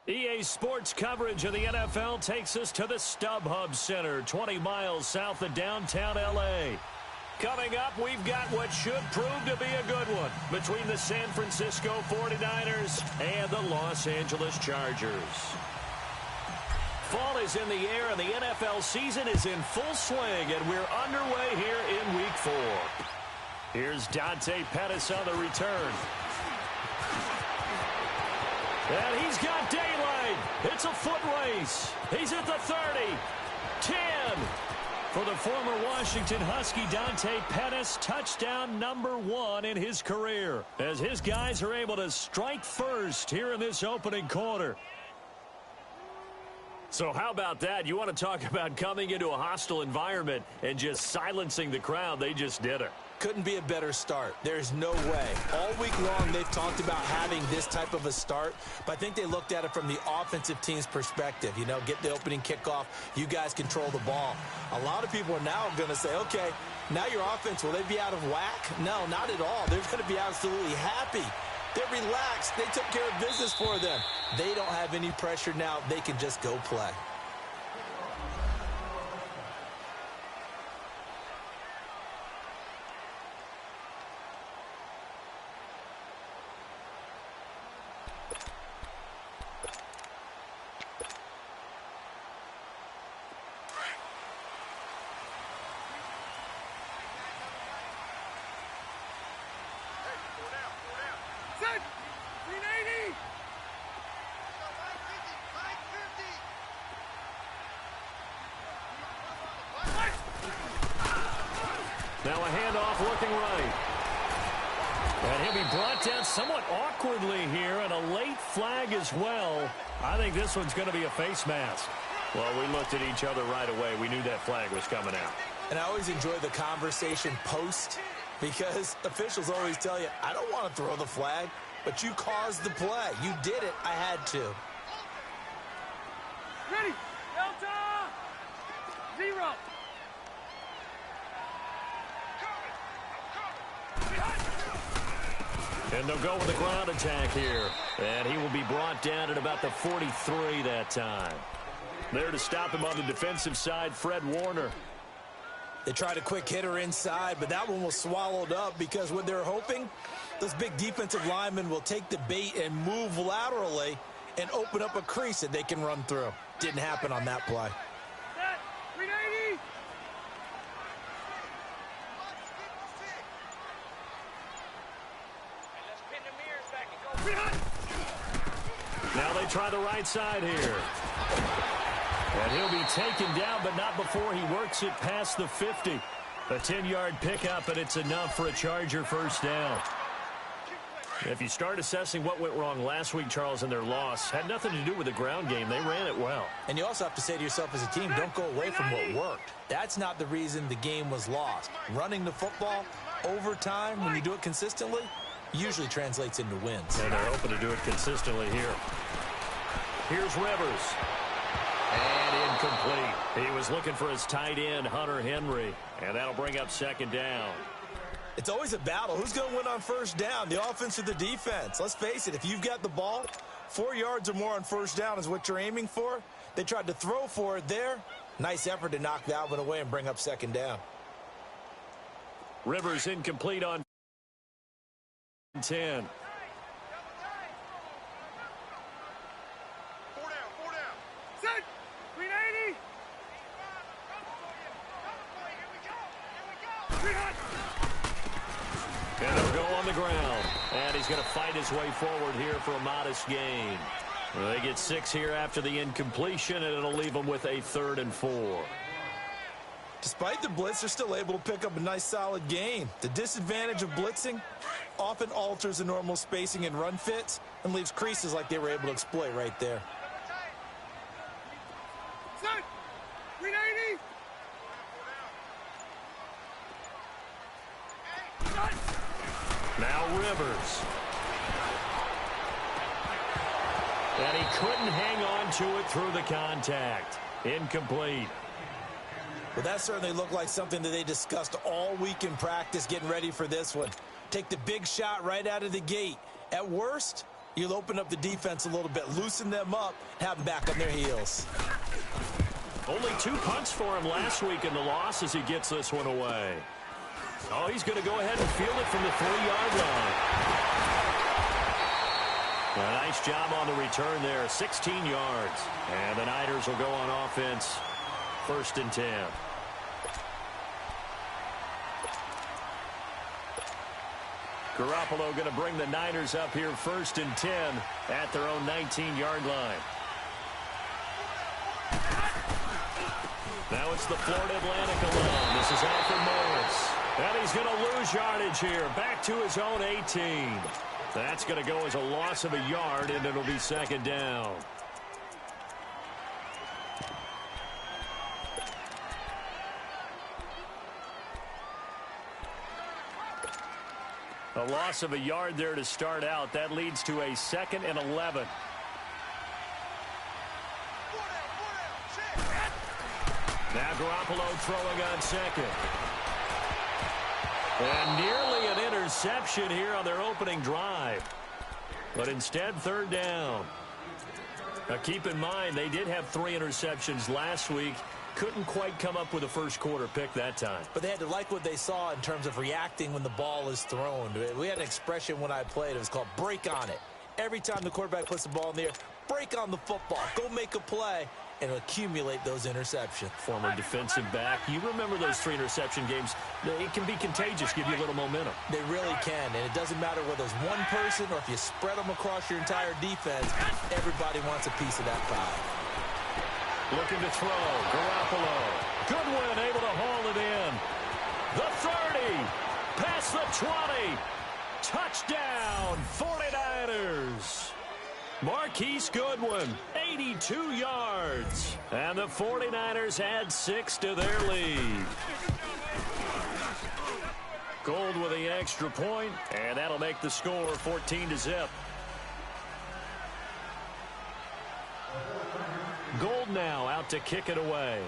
EA Sports coverage of the NFL takes us to the StubHub Center, 20 miles south of downtown L.A. Coming up, we've got what should prove to be a good one between the San Francisco 49ers and the Los Angeles Chargers. Fall is in the air, and the NFL season is in full swing, and we're underway here in Week 4. Here's Dante Pettis on the return. And he's got daylight. It's a foot race. He's at the 30, 10. For the former Washington Husky, Dante Pettis, touchdown number 1 in his career, as his guys are able to strike first here in this opening quarter. So how about that? You want to talk about coming into a hostile environment and just silencing the crowd? They just did it. Couldn't be a better start. There's no way. All week long, they've talked about having this type of a start, but I think they looked at it from the offensive team's perspective. You know, get the opening kickoff. You guys control the ball. A lot of people are now going to say, okay, now your offense, will they be out of whack? No, not at all. They're going to be absolutely happy. They're relaxed. They took care of business for them. They don't have any pressure now. They can just go play. Now a handoff looking right. And he'll be brought down somewhat awkwardly here, and a late flag as well. I think this one's going to be a face mask. Well, we looked at each other right away. We knew that flag was coming out. And I always enjoy the conversation post, because officials always tell you, I don't want to throw the flag, but you caused the play. You did it. I had to. Ready. Delta. 0. And they'll go with the ground attack here. And he will be brought down at about the 43 that time. There to stop him on the defensive side, Fred Warner. They tried a quick hitter inside, but that one was swallowed up because what they're hoping, those big defensive linemen will take the bait and move laterally and open up a crease that they can run through. Didn't happen on that play. Set. 380. Now they try the right side here. And he'll be taken down, but not before he works it past the 50. A 10-yard pickup, and it's enough for a Charger first down. If you start assessing what went wrong last week, Charles, in their loss, had nothing to do with the ground game. They ran it well. And you also have to say to yourself as a team, don't go away from what worked. That's not the reason the game was lost. Running the football over time, when you do it consistently, usually translates into wins. And they're hoping to do it consistently here. Here's Rivers. And incomplete. He was looking for his tight end, Hunter Henry. And that'll bring up second down. It's always a battle. Who's going to win on first down, the offense or the defense? Let's face it, if you've got the ball, 4 yards or more on first down is what you're aiming for. They tried to throw for it there. Nice effort to knock that one away and bring up second down. Rivers incomplete on 10. Set. 380. And they'll go on the ground. And he's going to fight his way forward here for a modest gain. Well, they get 6 here after the incompletion, and it'll leave them with a 3rd and 4. Despite the blitz, they're still able to pick up a nice solid gain. The disadvantage of blitzing often alters the normal spacing and run fits and leaves creases like they were able to exploit right there. Set. 380. Now Rivers. And he couldn't hang on to it through the contact. Incomplete. Well, that certainly looked like something that they discussed all week in practice getting ready for this one. Take the big shot right out of the gate. At worst, You'll open up the defense a little bit, loosen them up, have them back on their heels. Only 2 punts for him last week in the loss as he gets this one away. Oh, he's going to go ahead and field it from the 3-yard line. A nice job on the return there, 16 yards. And the Niners will go on offense, 1st and 10. Garoppolo going to bring the Niners up here 1st and 10 at their own 19-yard line. Now it's the Florida Atlantic alone. This is Alfred Morris. And he's going to lose yardage here. Back to his own 18. That's going to go as a loss of a yard, and it'll be 2nd down. A loss of a yard there to start out. That leads to a 2nd and 11. Now Garoppolo throwing on 2nd. And nearly an interception here on their opening drive. But instead, 3rd down. Now keep in mind, they did have 3 interceptions last week. Couldn't quite come up with a first-quarter pick that time. But they had to like what they saw in terms of reacting when the ball is thrown. We had an expression when I played. It was called break on it. Every time the quarterback puts the ball in the air, break on the football. Go make a play and accumulate those interceptions. Former defensive back. You remember those 3 interception games. It can be contagious, give you a little momentum. They really can, and it doesn't matter whether it's one person or if you spread them across your entire defense, everybody wants a piece of that pie. Looking to throw. Garoppolo. Goodwin able to haul it in. The 30. Past the 20. Touchdown, 49ers. Marquise Goodwin, 82 yards. And the 49ers add 6 to their lead. Gold with the extra point, and that'll make the score 14-0. Gold now out to kick it away.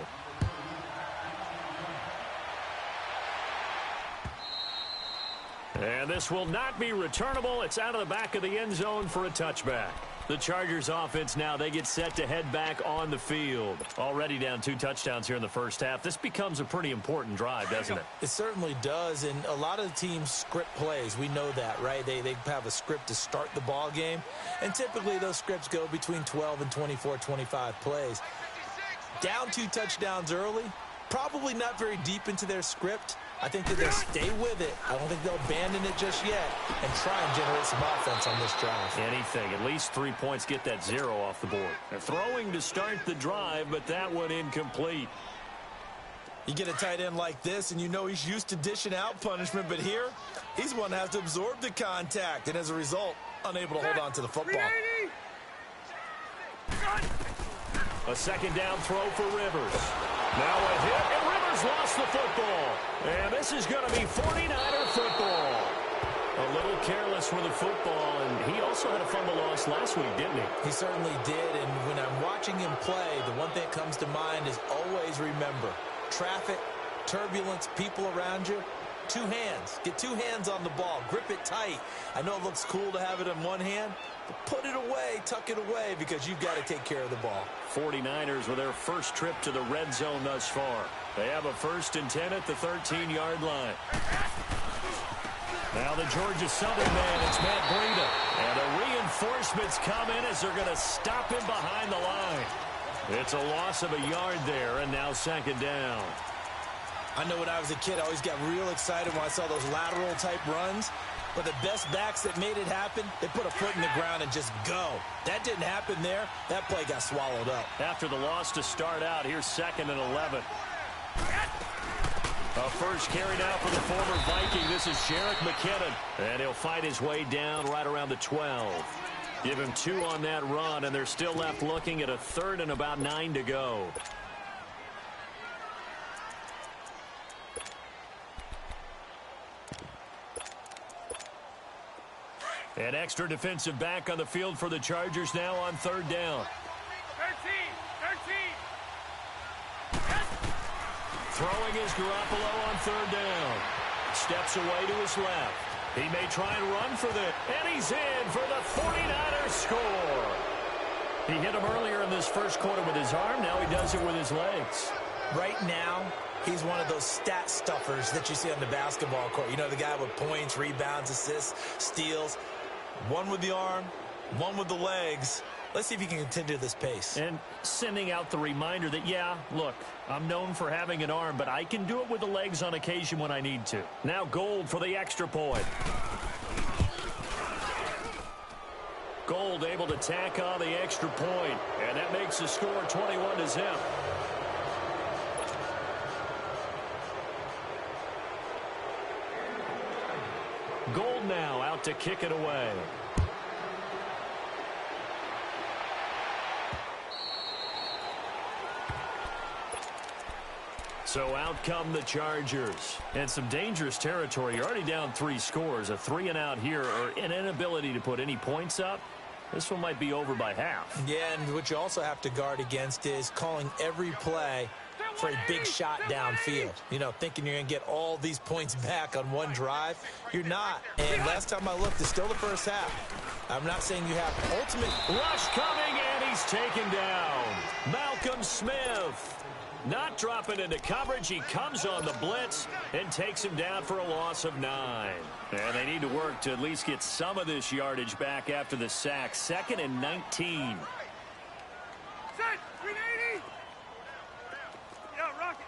And this will not be returnable. It's out of the back of the end zone for a touchback. The Chargers offense now, they get set to head back on the field. Already down 2 touchdowns here in the first half. This becomes a pretty important drive, doesn't it? It certainly does, and a lot of teams script plays. We know that, right? They have a script to start the ball game, and typically those scripts go between 12 and 24, 25 plays. Down 2 touchdowns early, probably not very deep into their script. I think that they'll stay with it. I don't think they'll abandon it just yet and try and generate some offense on this drive. Anything. At least 3 points, get that 0 off the board. They're throwing to start the drive, but that one incomplete. You get a tight end like this, and you know he's used to dishing out punishment, but here, he's one that has to absorb the contact, and as a result, unable to hold on to the football. A 2nd down throw for Rivers. Now a hit, and Rivers lost the football. And this is going to be 49er football. A little careless with the football, and he also had a fumble loss last week, didn't he? He certainly did, and when I'm watching him play, the one thing that comes to mind is always remember, traffic, turbulence, people around you, 2 hands. Get 2 hands on the ball. Grip it tight. I know it looks cool to have it in one hand, but put it away, tuck it away, because you've got to take care of the ball. 49ers with their first trip to the red zone thus far. They have a 1st and 10 at the 13-yard line. Now the Georgia Southern man, it's Matt Breida. And the reinforcements come in as they're going to stop him behind the line. It's a loss of a yard there, and now 2nd down. I know when I was a kid, I always got real excited when I saw those lateral-type runs. But the best backs that made it happen, they put a foot in the ground and just go. That didn't happen there. That play got swallowed up. After the loss to start out, here's 2nd and 11. A first carry now for the former Viking. This is Jerick McKinnon. And he'll fight his way down right around the 12. Give him 2 on that run, and they're still left looking at a 3rd and about 9 to go. An extra defensive back on the field for the Chargers now on 3rd down. 13. Throwing is Garoppolo on 3rd down. Steps away to his left. He may try and run for this, and he's in for the 49ers score. He hit him earlier in this first quarter with his arm. Now he does it with his legs. Right now, he's one of those stat stuffers that you see on the basketball court. You know, the guy with points, rebounds, assists, steals. One with the arm, one with the legs. Let's see if he can continue this pace. And sending out the reminder that, yeah, look, I'm known for having an arm, but I can do it with the legs on occasion when I need to. Now Gold for the extra point. Gold able to tack on the extra point, and that makes the score 21-0. Gold now out to kick it away. So out come the Chargers. And some dangerous territory. You're already down 3 scores. A 3-and-out here, or an inability to put any points up. This one might be over by half. Yeah, and what you also have to guard against is calling every play for a big shot downfield. You know, thinking you're going to get all these points back on one drive. You're not. And last time I looked, it's still the first half. I'm not saying you have ultimate. Rush coming, and he's taken down. Malcolm Smith. Not dropping into coverage. He comes on the blitz and takes him down for a loss of 9. And they need to work to at least get some of this yardage back after the sack. 2nd and 19. Set. 380. Yeah, rocket.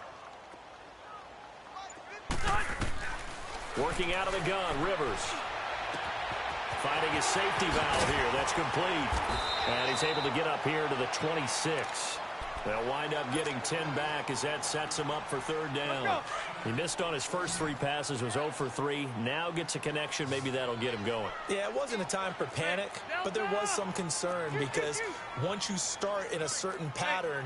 Working out of the gun, Rivers. Finding his safety valve here. That's complete. And he's able to get up here to the 26. They'll wind up getting 10 back as that sets him up for 3rd down. He missed on his first 3 passes, was 0 for 3. Now gets a connection. Maybe that'll get him going. Yeah, it wasn't a time for panic, but there was some concern because once you start in a certain pattern,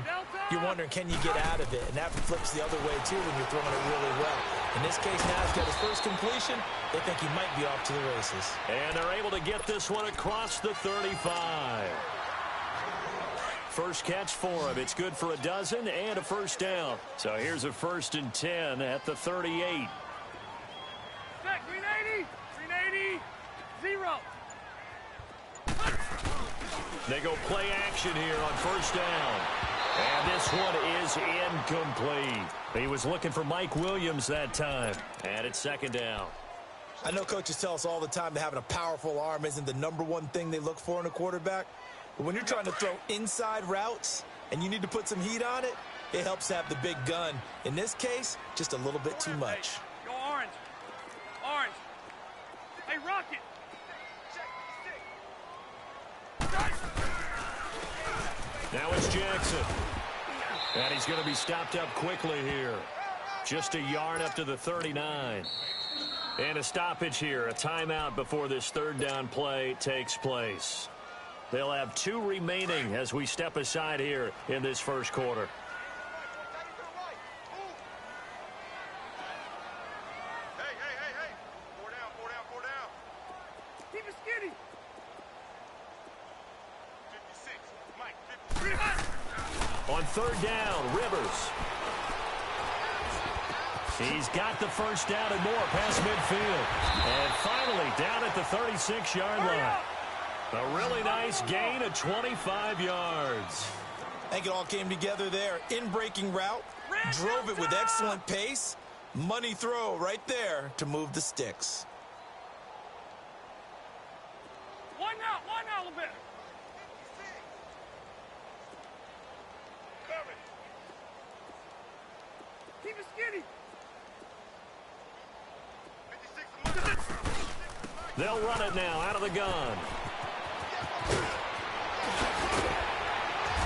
you're wondering, can you get out of it? And that flips the other way, too, when you're throwing it really well. In this case, now he's got his first completion. They think he might be off to the races. And they're able to get this one across the 35. First catch for him. It's good for a dozen and a first down. So here's a 1st and 10 at the 38. Set. 380. 380. 0. They go play action here on 1st down. And this one is incomplete. He was looking for Mike Williams that time. And it's 2nd down. I know coaches tell us all the time that having a powerful arm isn't the #1 thing they look for in a quarterback. But when you're trying to throw inside routes and you need to put some heat on it, it helps to have the big gun. In this case, just a little bit too much. Go orange. Orange. Hey, rocket. Now it's Jackson. And he's going to be stopped up quickly here. Just a yard up to the 39. And a stoppage here, a timeout before this 3rd down play takes place. They'll have 2 remaining as we step aside here in this first quarter. Hey. 4 down. Keep it skinny. 56. Mike, 50. On 3rd down, Rivers. He's got the first down and more past midfield. And finally down at the 36-yard line. A really nice gain of 25 yards. I think it all came together there. In-breaking route, drove it with excellent pace. Money throw right there to move the sticks. One out a little bit. Cover it. Keep it skinny. 56. They'll run it now out of the gun.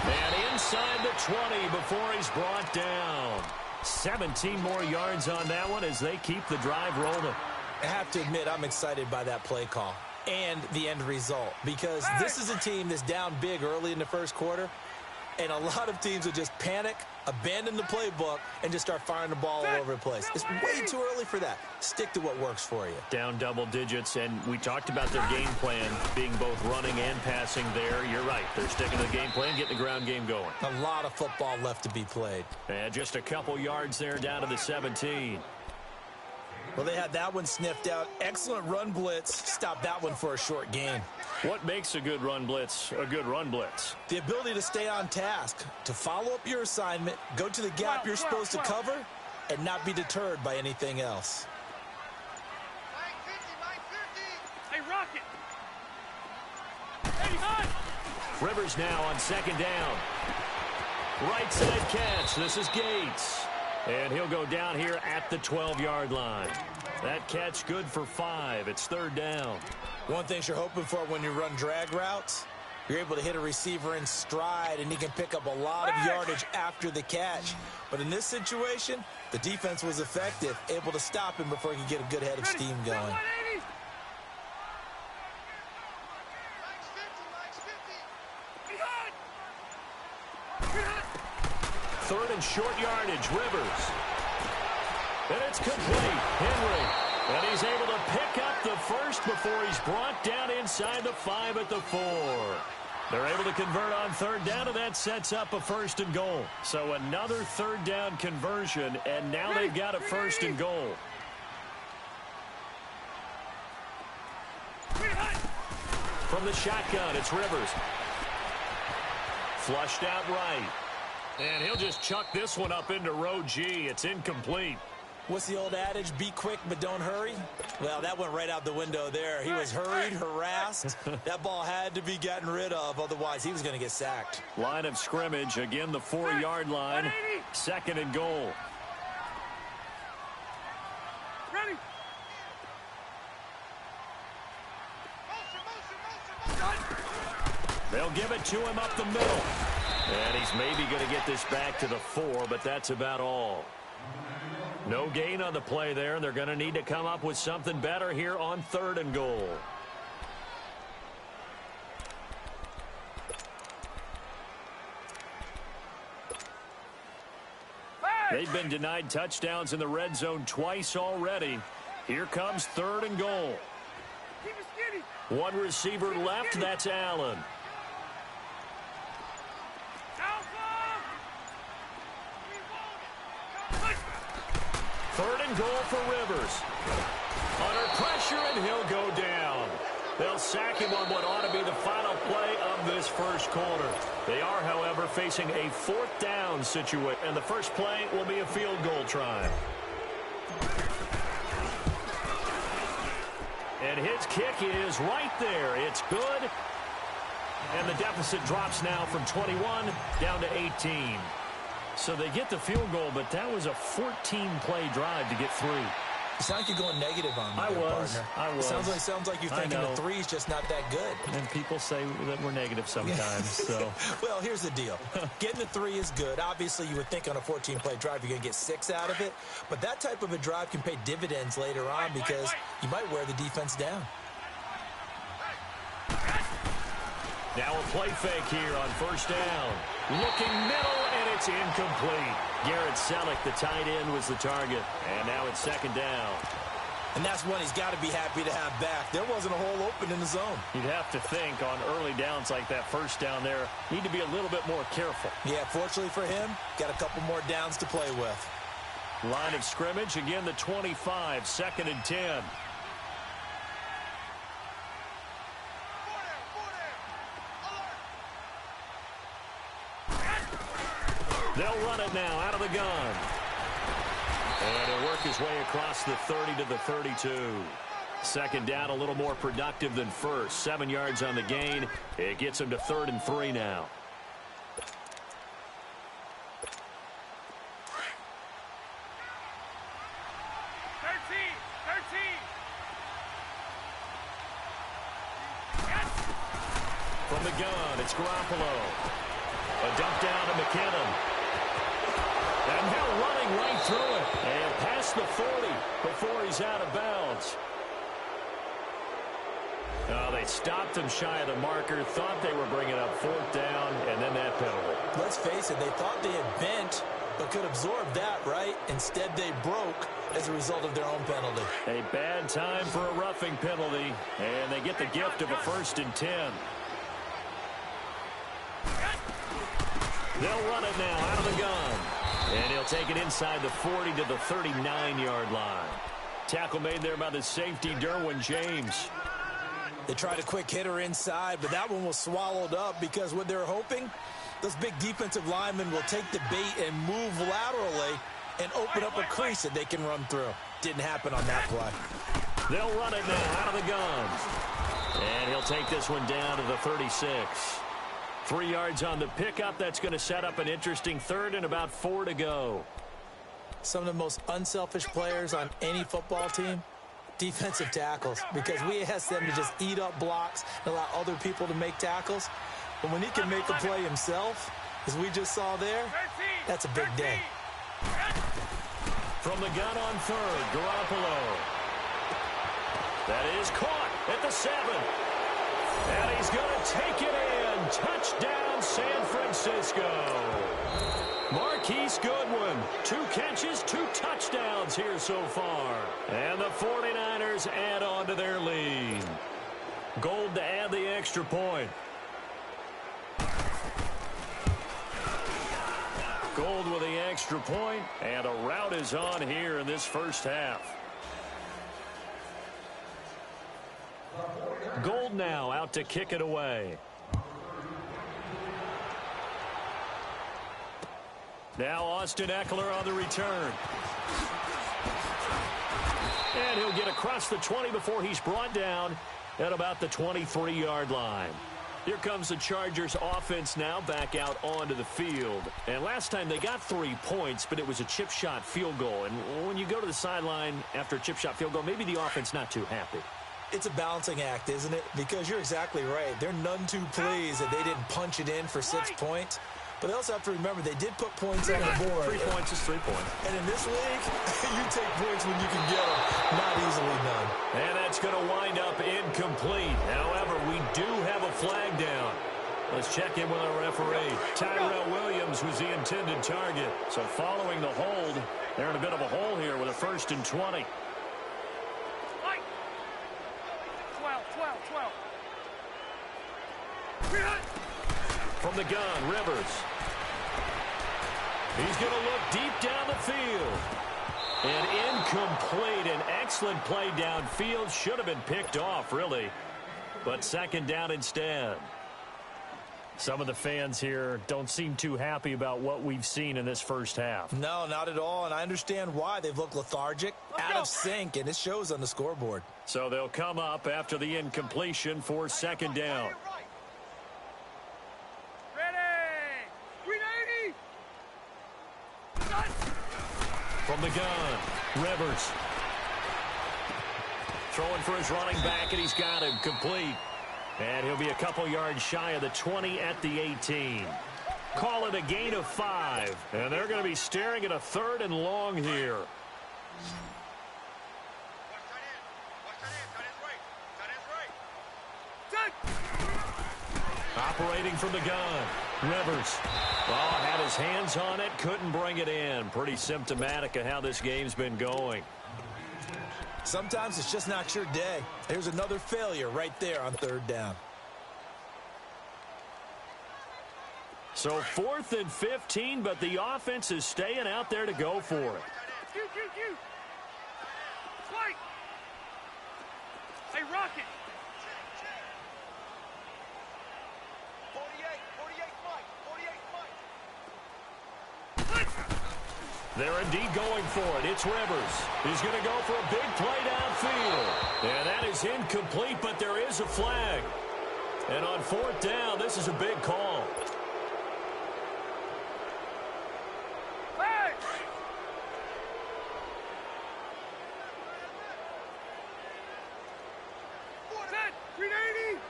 And inside the 20 before he's brought down. 17 more yards on that one as they keep the drive rolling. I have to admit, I'm excited by that play call and the end result because this is a team that's down big early in the first quarter, and a lot of teams will just panic, abandon the playbook, and just start firing the ball all over the place. It's way too early for that. Stick to what works for you. Down double digits, and we talked about their game plan being both running and passing there. You're right. They're sticking to the game plan, getting the ground game going. A lot of football left to be played. And just a couple yards there down to the 17. Well, they had that one sniffed out. Excellent run blitz. Stopped that one for a short gain. What makes a good run blitz a good run blitz? The ability to stay on task, to follow up your assignment, go to the gap you're supposed to cover, and not be deterred by anything else. Hey, Rocket. Hey, Hunt. Rivers now on second down. Right side catch. This is Gates. And he'll go down here at the 12-yard line. That catch good for 5. It's third down. One thing you're hoping for when you run drag routes, you're able to hit a receiver in stride, and he can pick up a lot of yardage after the catch. But in this situation, the defense was effective, able to stop him before he could get a good head of steam going. Third and short yardage, Rivers. And it's complete. Henry. And he's able to pick up the first before he's brought down inside the 5 at the 4. They're able to convert on third down, and that sets up a first and goal. So another third down conversion, and now they've got a first and goal. From the shotgun, it's Rivers. Flushed out right. And he'll just chuck this one up into row G. It's incomplete. What's the old adage? Be quick, but don't hurry. Well, that went right out the window there. He was hurried, harassed. That ball had to be gotten rid of. Otherwise, he was going to get sacked. Line of scrimmage. Again, the 4-yard line. Second and goal. Ready. They'll give it to him up the middle. And he's maybe going to get this back to the 4, but that's about all. No gain on the play there. They're going to need to come up with something better here on third and goal. They've been denied touchdowns in the red zone twice already. Here comes third and goal. Keep it skinny. One receiver left. That's Allen. Third and goal for Rivers. Under pressure, and he'll go down. They'll sack him on what ought to be the final play of this first quarter. They are, however, facing a fourth down situation, and the first play will be a field goal try. And his kick is right there. It's good. And the deficit drops now from 21 down to 18. So they get the field goal, but that was a 14-play drive to get 3. You sound like you're going negative on me, I was. Sounds like you're thinking the 3's just not that good. And people say that we're negative sometimes. So, well, here's the deal. Getting the 3 is good. Obviously, you would think on a 14-play drive you're going to get 6 out of it. But that type of a drive can pay dividends later on because you might wear the defense down. Now a play fake here on first down. Looking middle, and it's incomplete. Garrett Selleck, the tight end, was the target. And now it's second down. And that's one he's got to be happy to have back. There wasn't a hole open in the zone. You'd have to think on early downs like that first down there, need to be a little bit more careful. Yeah, fortunately for him, got a couple more downs to play with. Line of scrimmage, again the 25, second and 10. They'll run it now out of the gun. And he'll work his way across the 30 to the 32. Second down, a little more productive than first. 7 yards on the gain. It gets him to 3rd and 3 now. From the gun, it's Garoppolo. A dump down to McKinnon. And now running right through it. And past the 40 before he's out of bounds. They stopped him shy of the marker, thought they were bringing up 4th down, and then that penalty. Let's face it, they thought they had bent, but could absorb that, right? Instead, they broke as a result of their own penalty. A bad time for a roughing penalty, and they get the gift of a 1st and 10. They'll run it now out of the gun. And he'll take it inside the 40 to the 39-yard line. Tackle made there by the safety, Derwin James. They tried a quick hitter inside, but that one was swallowed up because what they're hoping, those big defensive linemen will take the bait and move laterally and open up a crease that they can run through. Didn't happen on that play. They'll run it now out of the gun. And he'll take this one down to the 36. 3 yards on the pickup. That's going to set up an interesting third and about 4 to go. Some of the most unselfish players on any football team, defensive tackles, because we ask them to just eat up blocks and allow other people to make tackles. But when he can make a play himself, as we just saw there, that's a big day. From the gun on third, Garoppolo. That is caught at the 7. And he's going to take it in. Touchdown, San Francisco. Marquise Goodwin, 2 catches, 2 touchdowns here so far. And the 49ers add on to their lead. Gold to add the extra point. Gold with the extra point, and a rout is on here in this first half. Gold now out to kick it away. Now Austin Eckler on the return. And he'll get across the 20 before he's brought down at about the 23-yard line. Here comes the Chargers offense now back out onto the field. And last time they got 3 points, but it was a chip shot field goal. And when you go to the sideline after a chip shot field goal, maybe the offense not too happy. It's a balancing act, isn't it? Because you're exactly right. They're none too pleased that they didn't punch it in for 6 points. But they also have to remember they did put points on the board. 3 points is 3 points. And in this league, you take points when you can get them. Not easily done. And that's going to wind up incomplete. However, we do have a flag down. Let's check in with our referee. Tyrell Williams was the intended target. So following the hold, they're in a bit of a hole here with a 1st and 20. 12. From the gun, Rivers. He's going to look deep down the field. And incomplete. An excellent play downfield. Should have been picked off, really. But 2nd down instead. Some of the fans here don't seem too happy about what we've seen in this first half. No, not at all. And I understand why. They've looked lethargic, out of sync, and it shows on the scoreboard. So they'll come up after the incompletion for 2nd down. From the gun, Rivers. Throwing for his running back, and he's got him complete. And he'll be a couple yards shy of the 20 at the 18. Call it a gain of 5. And they're going to be staring at a 3rd and long here. Operating from the gun, Rivers. Oh, had his hands on it, couldn't bring it in. Pretty symptomatic of how this game's been going. Sometimes it's just not your day. There's another failure right there on 3rd down. So 4th and 15, but the offense is staying out there to go for it. Fight! Hey, Rocket! 48 Mike. They're indeed going for it. It's Rivers. He's going to go for a big play downfield. And that is incomplete, but there is a flag. And on 4th down, this is a big call. Hey! Set! 380!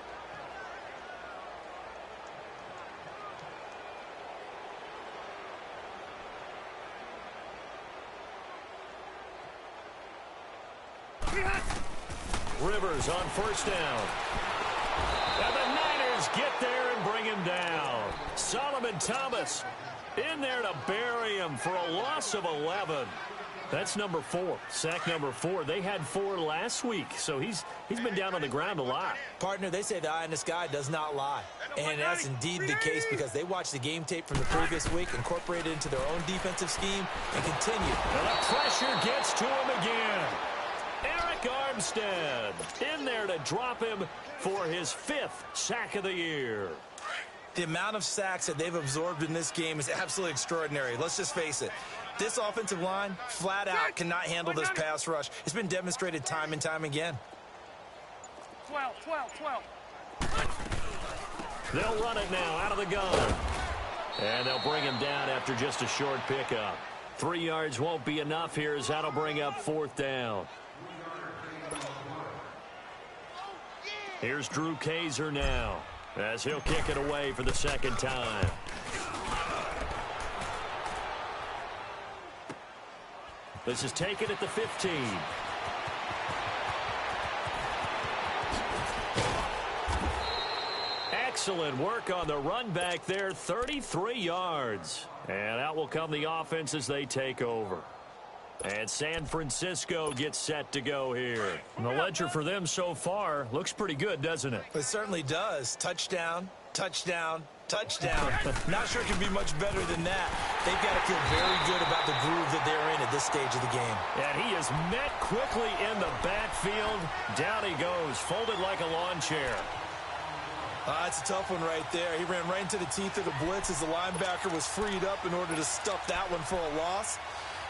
Rivers on 1st down. And the Niners get there and bring him down. Solomon Thomas in there to bury him for a loss of 11. That's number 4. Sack number 4. They had 4 last week, so he's been down on the ground a lot. Partner, they say the eye in the sky does not lie. And that's indeed the case because they watched the game tape from the previous week, incorporated it into their own defensive scheme, and continued. And the pressure gets to him again. Armstead in there to drop him for his 5th sack of the year. The amount of sacks that they've absorbed in this game is absolutely extraordinary. Let's just face it. This offensive line, flat out, cannot handle this pass rush. It's been demonstrated time and time again. 12. They'll run it now out of the gun. And they'll bring him down after just a short pickup. 3 yards won't be enough here as that'll bring up 4th down. Here's Drew Kaiser now as he'll kick it away for the 2nd time. This is taken at the 15. Excellent work on the run back there, 33 yards. And out will come the offense as they take over. And San Francisco gets set to go here. And the ledger for them so far looks pretty good, doesn't it? It certainly does. Touchdown, touchdown, touchdown. Not sure it can be much better than that. They've got to feel very good about the groove that they're in at this stage of the game. And he is met quickly in the backfield. Down he goes, folded like a lawn chair. That's a tough one right there. He ran right into the teeth of the blitz as the linebacker was freed up in order to stuff that one for a loss.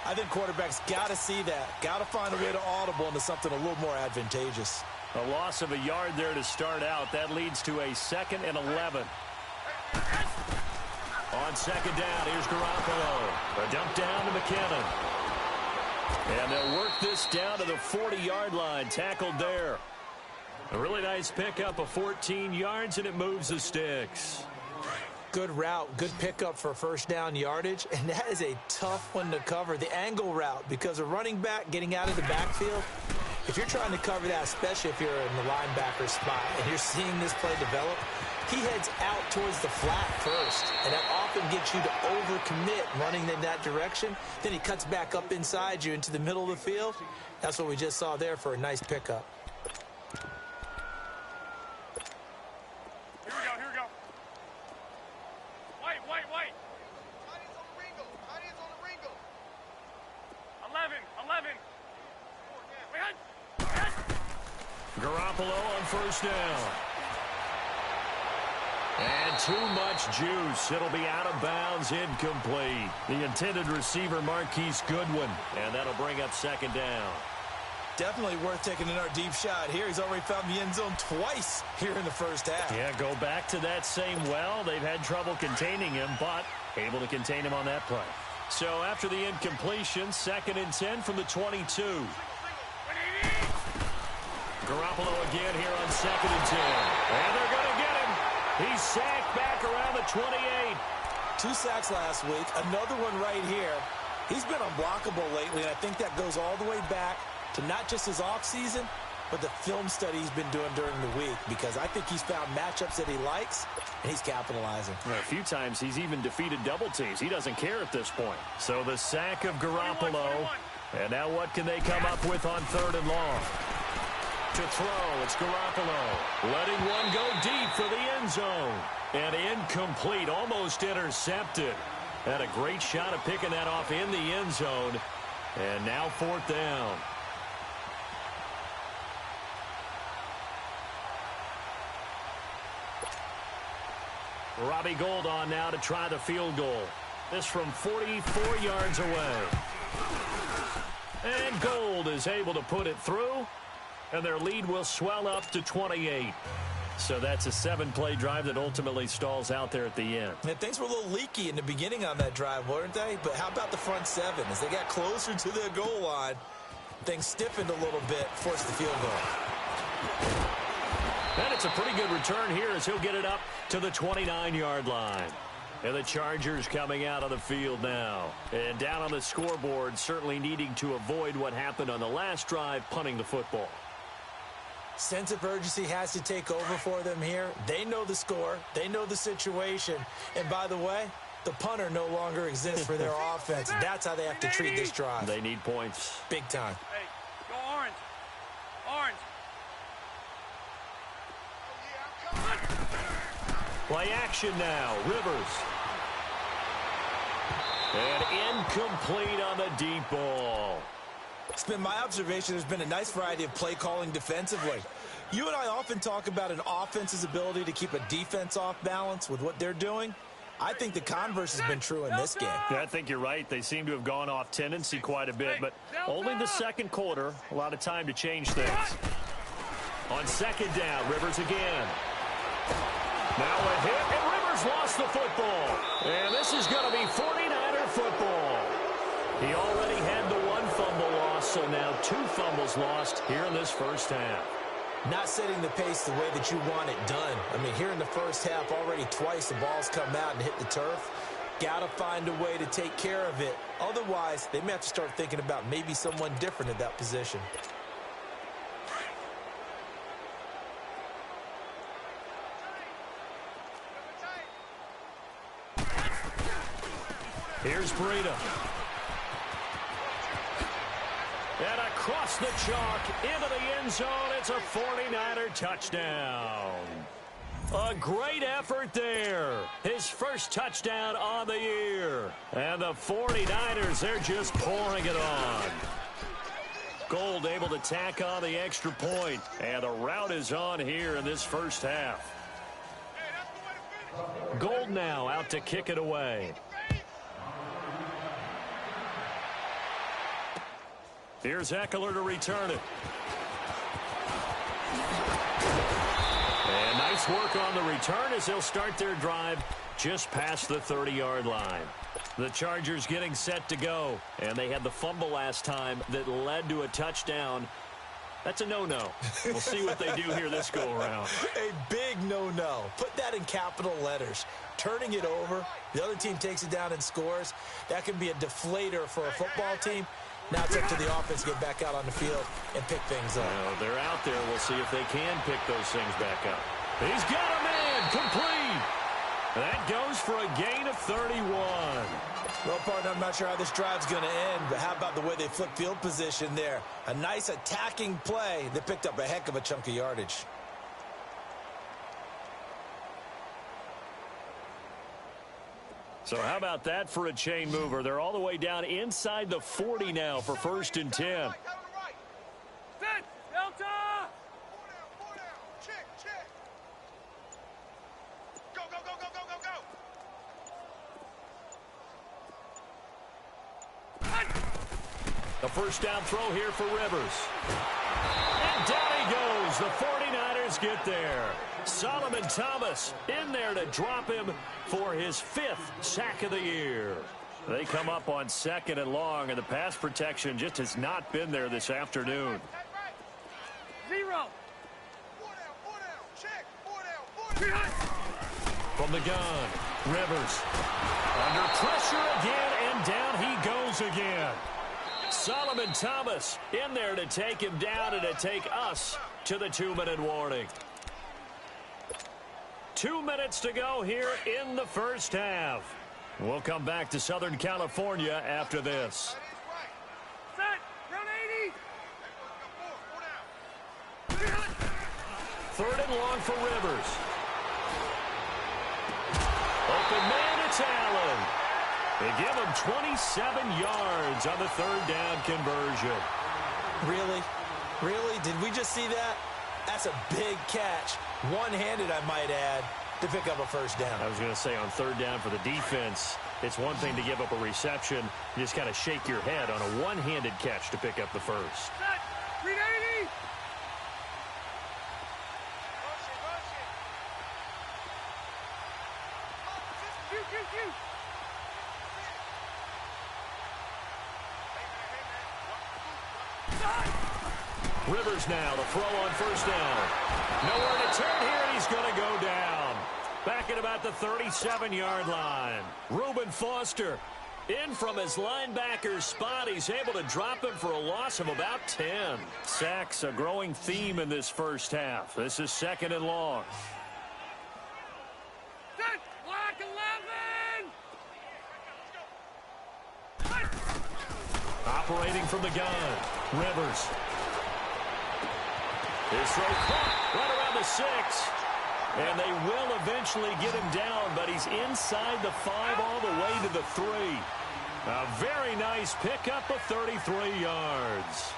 I think quarterbacks got to see that. Got to find a way to audible into something a little more advantageous. A loss of a yard there to start out. That leads to a 2nd and 11. On 2nd down, here's Garoppolo. A dump down to McKinnon. And they'll work this down to the 40-yard line. Tackled there. A really nice pickup of 14 yards, and it moves the sticks. Good route, good pickup for 1st down yardage, and that is a tough one to cover, the angle route, because a running back getting out of the backfield, if you're trying to cover that, especially if you're in the linebacker spot and you're seeing this play develop, he heads out towards the flat first, and that often gets you to overcommit running in that direction. Then he cuts back up inside you into the middle of the field. That's what we just saw there for a nice pickup. Here we go. Wait. Tidy's on the Ringo. 11. Garoppolo on 1st down. And too much juice. It'll be out of bounds, incomplete. The intended receiver, Marquise Goodwin. And that'll bring up 2nd down. Definitely worth taking another deep shot here. He's already found the end zone twice here in the 1st half. Yeah, go back to that same well. They've had trouble containing him, but able to contain him on that play. So after the incompletion, 2nd and 10 from the 22. Garoppolo again here on 2nd and 10. And they're going to get him. He's sacked back around the 28. 2 sacks last week. Another one right here. He's been unblockable lately, and I think that goes all the way back to not just his offseason, but the film study he's been doing during the week, because I think he's found matchups that he likes, and he's capitalizing. Well, a few times he's even defeated double teams. He doesn't care at this point. So the sack of Garoppolo. And now what can they come up with on 3rd and long? To throw, it's Garoppolo. Letting one go deep for the end zone. And incomplete, almost intercepted. Had a great shot at picking that off in the end zone. And now 4th down. Robbie Gould on now to try the field goal. This from 44 yards away. And Gould is able to put it through. And their lead will swell up to 28. So that's a 7-play drive that ultimately stalls out there at the end. And things were a little leaky in the beginning on that drive, weren't they? But how about the front 7? As they got closer to the goal line, things stiffened a little bit, forced the field goal. And it's a pretty good return here as he'll get it up to the 29-yard line. And the Chargers coming out on the field now. And down on the scoreboard, certainly needing to avoid what happened on the last drive, punting the football. Sense of urgency has to take over for them here. They know the score. They know the situation. And by the way, the punter no longer exists for their offense. That's how they have to treat this drive. They need points. Big time. Hey, go orange. Orange. Play action now. Rivers. And incomplete on the deep ball. It's been my observation there's been a nice variety of play calling defensively. You and I often talk about an offense's ability to keep a defense off balance with what they're doing. I think the converse has been true in this game. Yeah, I think you're right. They seem to have gone off tendency quite a bit, but only the second quarter. A lot of time to change things. On second down, Rivers again. Now a hit, and Rivers lost the football. And this is going to be 49er football. He already had the one fumble loss, so now 2 fumbles lost here in this first half. Not setting the pace the way that you want it done. I mean, here in the first half, already twice the ball's come out and hit the turf. Got to find a way to take care of it. Otherwise, they may have to start thinking about maybe someone different at that position. Here's Breida. And across the chalk into the end zone. It's a 49er touchdown. A great effort there. His first touchdown on the year. And the 49ers, they're just pouring it on. Gold able to tack on the extra point. And the route is on here in this first half. Gold now out to kick it away. Here's Eckler to return it. And nice work on the return as they'll start their drive just past the 30-yard line. The Chargers getting set to go. And they had the fumble last time that led to a touchdown. That's a no-no. We'll see what they do here this go-around. A big no-no. Put that in capital letters. Turning it over, the other team takes it down and scores. That can be a deflator for a football team. Now it's up to the offense to get back out on the field and pick things up. Well, they're out there. We'll see if they can pick those things back up. He's got a man. Complete. That goes for a gain of 31. Well, partner, I'm not sure how this drive's going to end, but how about the way they flipped field position there? A nice attacking play that picked up a heck of a chunk of yardage. So how about that for a chain mover? They're all the way down inside the 40 now for 1st and 10. Set! Delta! 4 down. Check. Go. A first down throw here for Rivers. And down he goes. The 49ers get there. Solomon Thomas in there to drop him for his 5th sack of the year. They come up on 2nd and long, and the pass protection just has not been there this afternoon. 0. 4 down. Check. 4 down. From the gun, Rivers. Under pressure again, and down he goes again. Solomon Thomas in there to take him down and to take us to the 2-minute warning. 2 minutes to go here in the first half. We'll come back to Southern California after this. Set. Round 80. 3rd and long for Rivers. Open man, it's Allen. They give him 27 yards on the 3rd down conversion. Really? Did we just see that? That's a big catch. One-handed, I might add, to pick up a first down. I was going to say on 3rd down for the defense, it's one thing to give up a reception. You just got to shake your head on a one-handed catch to pick up the first. Set. 380. Rivers now, the throw on 1st down. Nowhere to turn here, and he's going to go down. Back at about the 37-yard line. Reuben Foster in from his linebacker's spot. He's able to drop him for a loss of about 10. Sacks, a growing theme in this first half. This is 2nd and long. Set. Black 11. Operating from the gun, Rivers. His throw caught right around the 6. And they will eventually get him down, but he's inside the 5 all the way to the 3. A very nice pickup of 33 yards.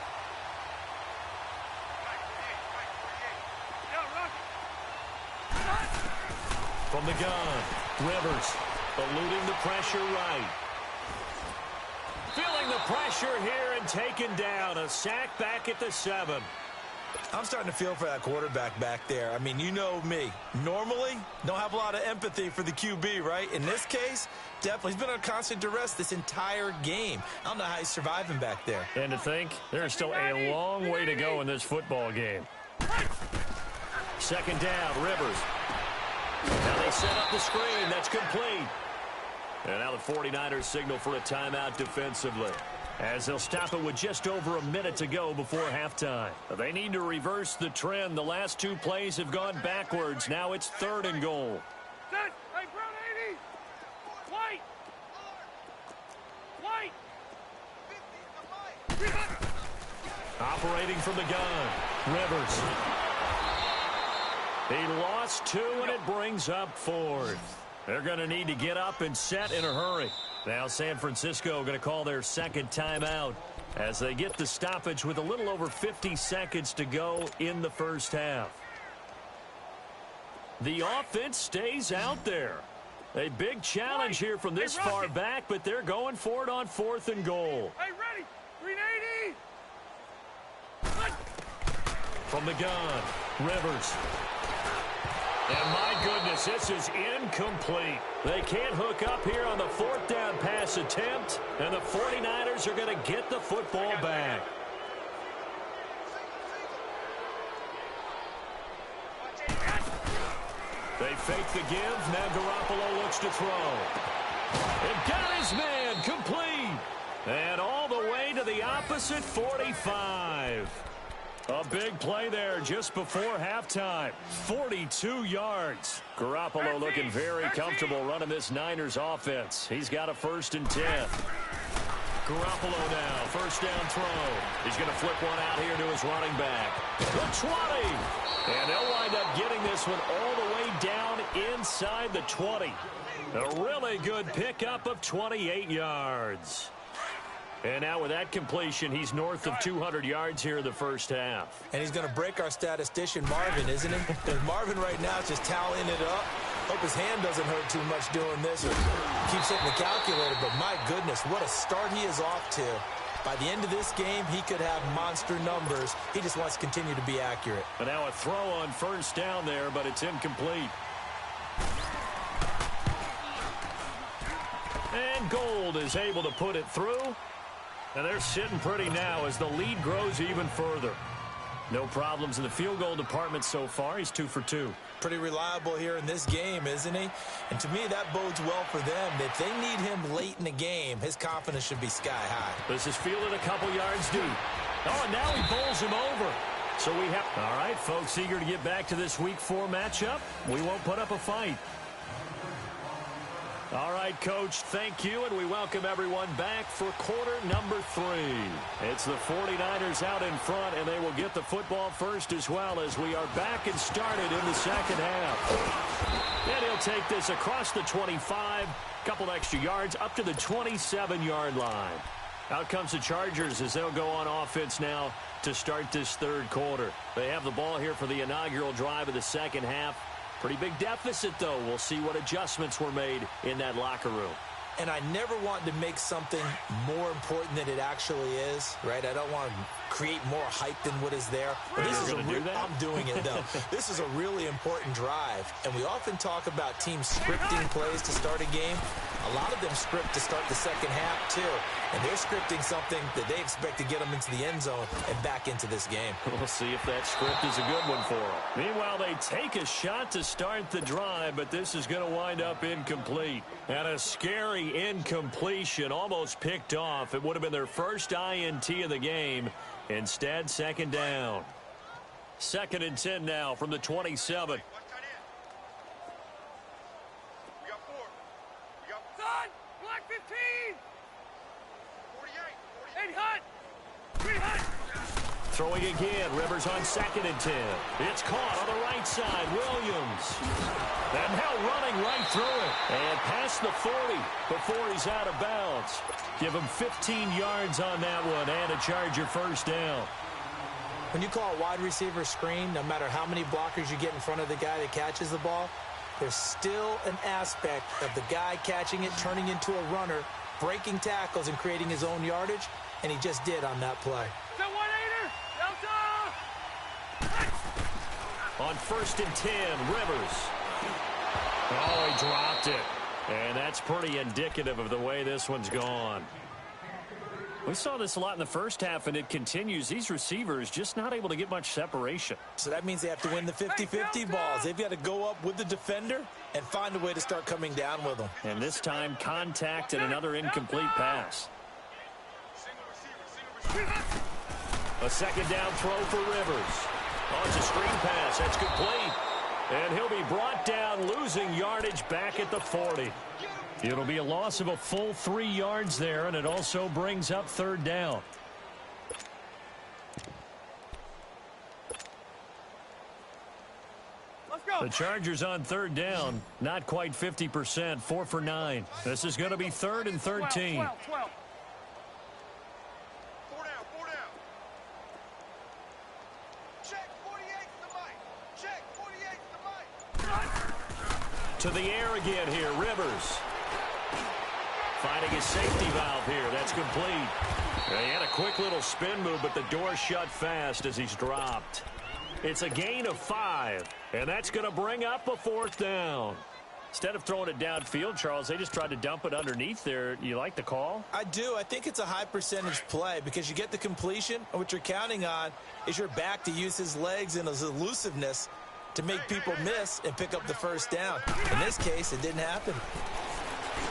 From the gun, Rivers eluding the pressure right. Feeling the pressure here and taken down. A sack back at the 7. I'm starting to feel for that quarterback back there. I mean, you know me. Normally, don't have a lot of empathy for the QB, right? In this case, definitely. He's been under constant duress this entire game. I don't know how he's surviving back there. And to think, there's still a long way to go in this football game. Second down, Rivers. Now they set up the screen. That's complete. And now the 49ers signal for a timeout defensively, as they'll stop it with just over a minute to go before halftime. They need to reverse the trend. The last 2 plays have gone backwards. Now it's 3rd and goal. Hey, Brown 80. White. White. 50 to Mike. Operating from the gun, Rivers. He lost 2, and it brings up 4th. They're going to need to get up and set in a hurry. Now San Francisco going to call their second timeout as they get the stoppage with a little over 50 seconds to go in the first half. The offense stays out there. A big challenge here from this far back, but they're going for it on 4th and goal. Hey, ready. 380. From the gun, Rivers. And my goodness, this is incomplete. They can't hook up here on the 4th down pass attempt, and the 49ers are going to get the football back. They fake the give. Now Garoppolo looks to throw. And got his man complete. And all the way to the opposite 45. A big play there just before halftime. 42 yards. Garoppolo looking very comfortable running this Niners offense. He's got a 1st and 10. Garoppolo now, 1st down throw. He's going to flip one out here to his running back. The 20. And they'll wind up getting this one all the way down inside the 20. A really good pickup of 28 yards. And now with that completion, he's north of 200 yards here in the first half. And he's going to break our statistician, Marvin, isn't he? And Marvin right now is just tallying it up. Hope his hand doesn't hurt too much doing this or keeps hitting the calculator. But my goodness, what a start he is off to. By the end of this game, he could have monster numbers. He just wants to continue to be accurate. And now a throw on 1st down there, but it's incomplete. And Gold is able to put it through. And they're sitting pretty now as the lead grows even further. No problems in the field goal department so far. He's 2 for 2. Pretty reliable here in this game, isn't he? And to me, that bodes well for them. If they need him late in the game, his confidence should be sky high. This is fielded a couple yards deep. Oh, and now he bowls him over. So we have... All right, folks, eager to get back to this Week 4 matchup. We won't put up a fight. All right, Coach, thank you, and we welcome everyone back for quarter number 3. It's the 49ers out in front, and they will get the football first as well as we are back and started in the second half. And he'll take this across the 25, couple extra yards, up to the 27-yard line. Out comes the Chargers as they'll go on offense now to start this 3rd quarter. They have the ball here for the inaugural drive of the second half. Pretty big deficit, though. We'll see what adjustments were made in that locker room. And I never want to make something more important than it actually is, right? I don't want to create more hype than what is there. But this is I'm doing it, though. This is a really important drive. And we often talk about teams scripting plays to start a game. A lot of them script to start the second half, too. And they're scripting something that they expect to get them into the end zone and back into this game. We'll see if that script is a good one for them. Meanwhile, they take a shot to start the drive, but this is going to wind up incomplete. And a scary incompletion, almost picked off. It would have been their first INT of the game. Instead, 2nd down. 2nd and 10 now from the 27. Son, Black 15. 48. 8 hut. 3 hut. Throwing again. Rivers on 2nd and 10. It's caught on the right side. Williams. And now running right through it. And past the 40 before he's out of bounds. Give him 15 yards on that one and a Charger first down. When you call a wide receiver screen, no matter how many blockers you get in front of the guy that catches the ball, there's still an aspect of the guy catching it, turning into a runner, breaking tackles and creating his own yardage, and he just did on that play. On 1st and 10, Rivers. Oh, he dropped it. And that's pretty indicative of the way this one's gone. We saw this a lot in the first half, and it continues. These receivers just not able to get much separation. So that means they have to win the 50-50 balls. They've got to go up with the defender and find a way to start coming down with them. And this time, contact and another incomplete pass. A 2nd down throw for Rivers. Oh, it's a screen pass. That's complete. And he'll be brought down, losing yardage back at the 40. It'll be a loss of a full 3 yards there, and it also brings up 3rd down. Let's go. The Chargers on 3rd down, not quite 50%, 4 for 9. This is going to be 3rd and 13. 12. 4 down. Check 48 the mic. Check 48 the mic. To the air again here, Rivers. Finding his safety valve here. That's complete. He had a quick little spin move, but the door shut fast as he's dropped. It's a gain of 5, and that's going to bring up a 4th down. Instead of throwing it downfield, Charles, they just tried to dump it underneath there. You like the call? I do. I think it's a high percentage play because you get the completion, and what you're counting on is your back to use his legs and his elusiveness to make people miss and pick up the 1st down. In this case, it didn't happen.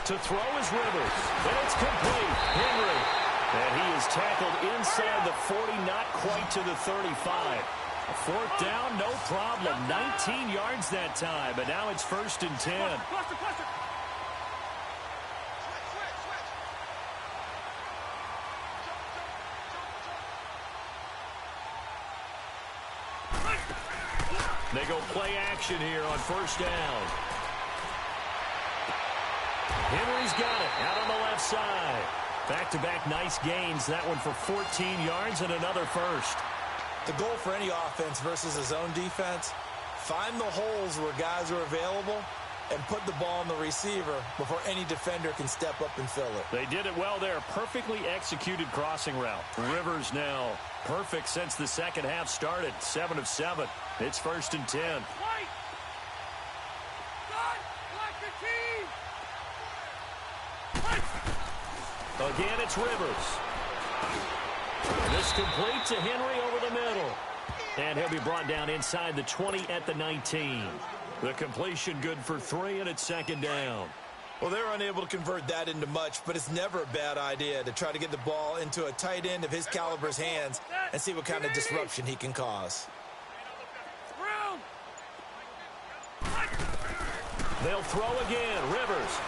To throw is Rivers, and it's complete. Henry, and he is tackled inside the 40, not quite to the 35. A 4th down, no problem. 19 yards that time, but now it's 1st and 10. They go play action here on 1st down. Henry's got it out on the left side. Back-to-back nice gains. That one for 14 yards and another 1st. The goal for any offense versus a zone defense, find the holes where guys are available and put the ball on the receiver before any defender can step up and fill it. They did it well there. Perfectly executed crossing route. Rivers now perfect since the 2nd half started. 7 of 7. It's 1st and 10. Again, it's Rivers. This complete to Henry over the middle. And he'll be brought down inside the 20 at the 19. The completion good for 3, and it's 2nd down. Well, they're unable to convert that into much, but it's never a bad idea to try to get the ball into a tight end of his caliber's hands and see what kind of disruption he can cause. They'll throw again. Rivers.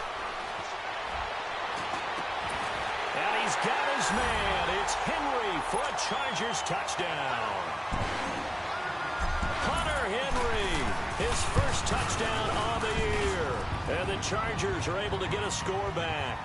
And he's got his man. It's Henry for a Chargers touchdown. Hunter Henry, his first touchdown on the year. And the Chargers are able to get a score back.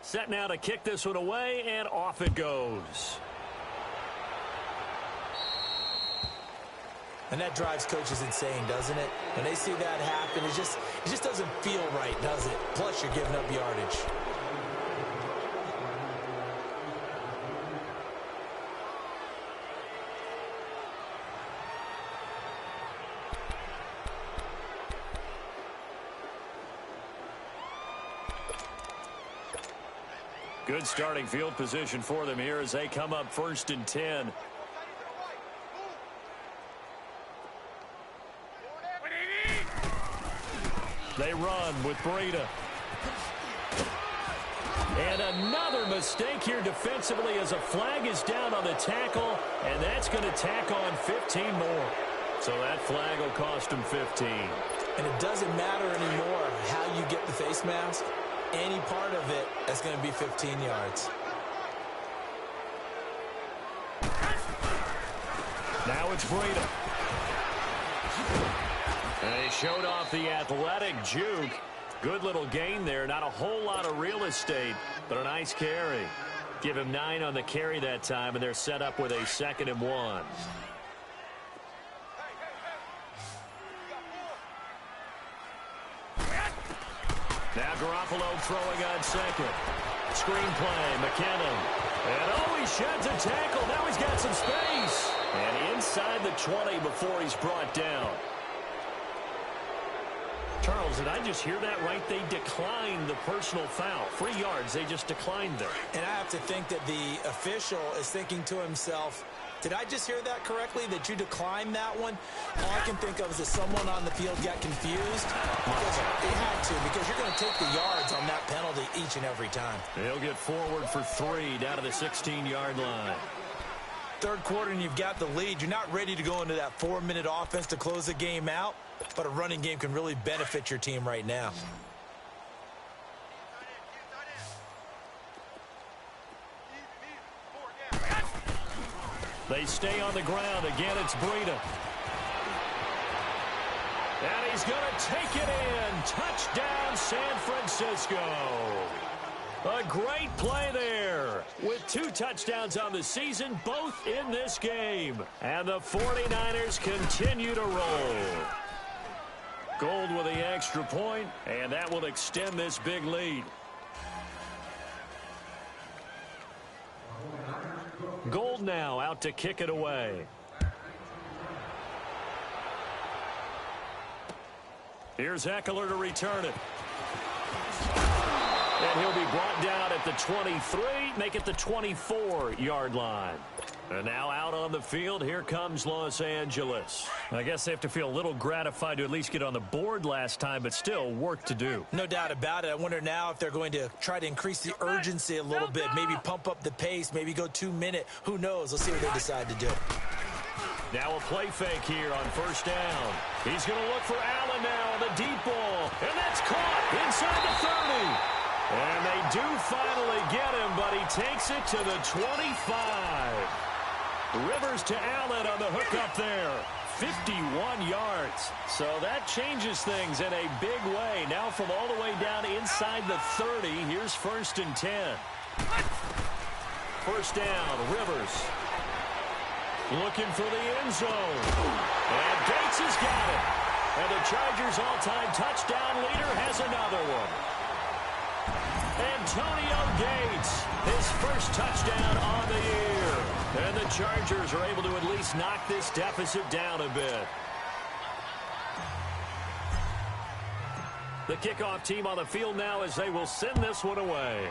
Set now to kick this one away, and off it goes. And that drives coaches insane, doesn't it? When they see that happen, it just doesn't feel right, does it? Plus, you're giving up yardage. Good starting field position for them here as they come up 1st and 10. They run with Breida. And another mistake here defensively as a flag is down on the tackle, and that's going to tack on 15 more. So that flag will cost him 15. And it doesn't matter anymore how you get the face mask. Any part of it is going to be 15 yards. Now it's Breida. And he showed off the athletic juke. Good little gain there. Not a whole lot of real estate, but a nice carry. Give him 9 on the carry that time, and they're set up with a 2nd and 1. Now Garoppolo throwing on 2nd. Screenplay, McKinnon. And oh, he sheds a tackle. Now he's got some space. And inside the 20 before he's brought down. Charles, did I just hear that right? They declined the personal foul. 3 yards, they just declined there. And I have to think that the official is thinking to himself, did I just hear that correctly, that you declined that one? All I can think of is that someone on the field got confused. Because they had to, because you're going to take the yards on that penalty each and every time. They'll get forward for 3 down to the 16-yard line. Third quarter and you've got the lead. You're not ready to go into that 4-minute offense to close the game out, but a running game can really benefit your team right now. They stay on the ground. Again, it's Breida. And he's going to take it in. Touchdown, San Francisco. A great play there. With 2 touchdowns on the season, both in this game. And the 49ers continue to roll. Gold with the extra point, and that will extend this big lead. Gold now out to kick it away. Here's Eckler to return it. And he'll be brought down at the 23, make it the 24-yard line. And now out on the field, here comes Los Angeles. I guess they have to feel a little gratified to at least get on the board last time, but still work to do. No doubt about it. I wonder now if they're going to try to increase the urgency a little bit, maybe pump up the pace, maybe go 2-minute. Who knows? Let's see what they decide to do. Now a play fake here on 1st down. He's going to look for Allen now on the deep ball. And that's caught inside the 30. And they do finally get him, but he takes it to the 25. Rivers to Allen on the hook up there. 51 yards. So that changes things in a big way. Now from all the way down inside the 30, here's 1st and 10. 1st down, Rivers. Looking for the end zone. And Gates has got it. And the Chargers' all-time touchdown leader has another one. Antonio Gates, his first touchdown on the year. And the Chargers are able to at least knock this deficit down a bit. The kickoff team on the field now as they will send this one away.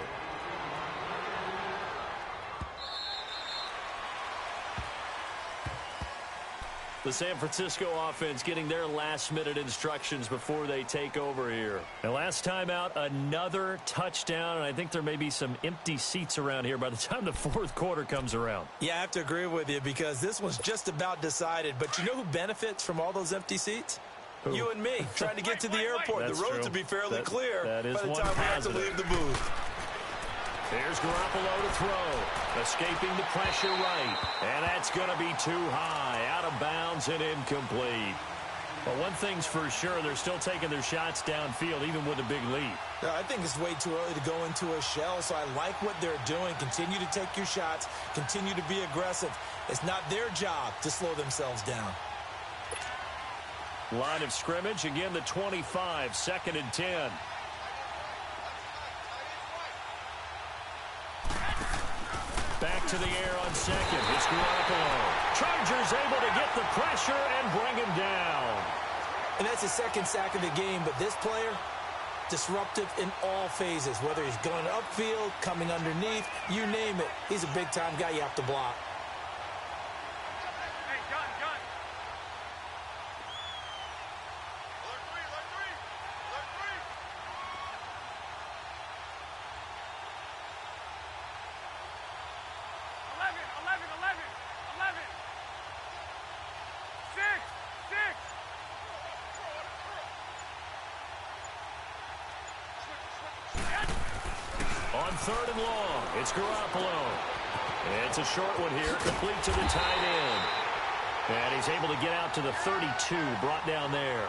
The San Francisco offense getting their last-minute instructions before they take over here. And last time out, another touchdown, and I think there may be some empty seats around here by the time the 4th quarter comes around. Yeah, I have to agree with you because this one's just about decided. But you know who benefits from all those empty seats? Who? You and me, trying to get to the airport. That's the roads true. will be fairly clear that is by the one time we have positive. to leave the booth. Here's Garoppolo to throw. Escaping the pressure right. And that's going to be too high. Out of bounds and incomplete. But one thing's for sure, they're still taking their shots downfield, even with a big lead. Yeah, I think it's way too early to go into a shell, so I like what they're doing. Continue to take your shots. Continue to be aggressive. It's not their job to slow themselves down. Line of scrimmage, again, the 25, 2nd and 10. Back to the air on 2nd. It's Garoppolo. Chargers able to get the pressure and bring him down. And that's the 2nd sack of the game, but this player, disruptive in all phases, whether he's going upfield, coming underneath, you name it. He's a big-time guy you have to block. Hey, gun. Alert three. 11. 6. On 3rd and long, it's Garoppolo. It's a short one here, complete to the tight end. And he's able to get out to the 32, brought down there.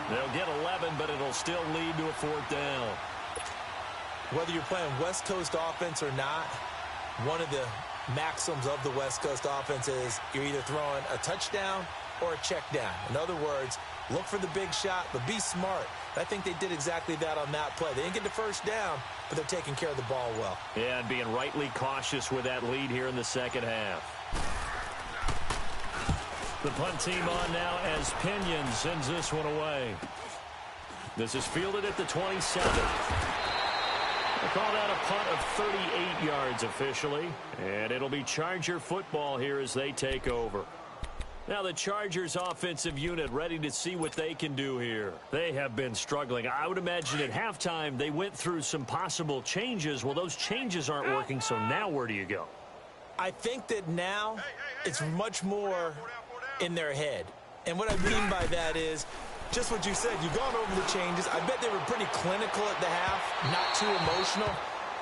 They'll get 11, but it'll still lead to a 4th down. Whether you're playing West Coast offense or not, one of the maxims of the West Coast offense is you're either throwing a touchdown or a check down. In other words, look for the big shot, but be smart. I think they did exactly that on that play. They didn't get the first down, but they're taking care of the ball well. Yeah, and being rightly cautious with that lead here in the second half. The punt team on now as Pinion sends this one away. This is fielded at the 27. They called out a punt of 38 yards officially, and it'll be Charger football here as they take over. Now the Chargers offensive unit ready to see what they can do here. They have been struggling. I would imagine at halftime they went through some possible changes. Well, those changes aren't working, so now where do you go? I think that now it's much more in their head. And what I mean by that is just what you said. You've gone over the changes. I bet they were pretty clinical at the half, not too emotional.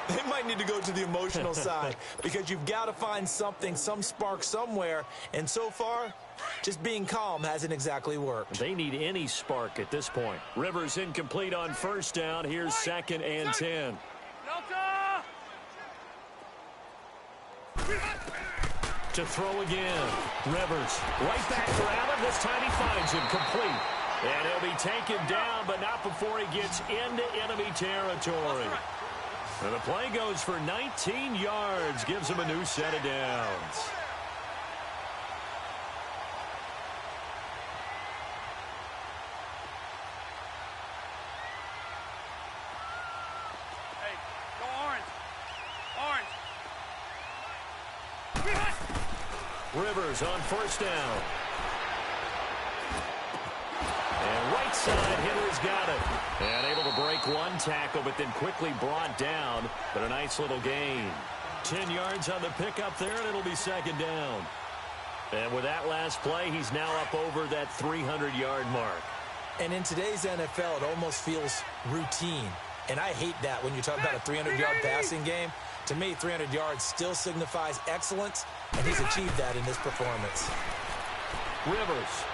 They might need to go to the emotional side because you've got to find something, some spark somewhere. And so far, just being calm hasn't exactly worked. They need any spark at this point. Rivers incomplete on 1st down. Here's 2nd and 10. To throw again. Rivers right back for Allen. This time he finds him complete. And he'll be taken down, but not before he gets into enemy territory. And the play goes for 19 yards. Gives him a new set of downs. Rivers on 1st down. And right side, Hitler's got it. And able to break one tackle, but then quickly brought down. But a nice little gain. 10 yards on the pickup there, and it'll be 2nd down. And with that last play, he's now up over that 300-yard mark. And in today's NFL, it almost feels routine. And I hate that when you talk about a 300-yard passing game. To me, 300 yards still signifies excellence, and he's achieved that in this performance. Rivers.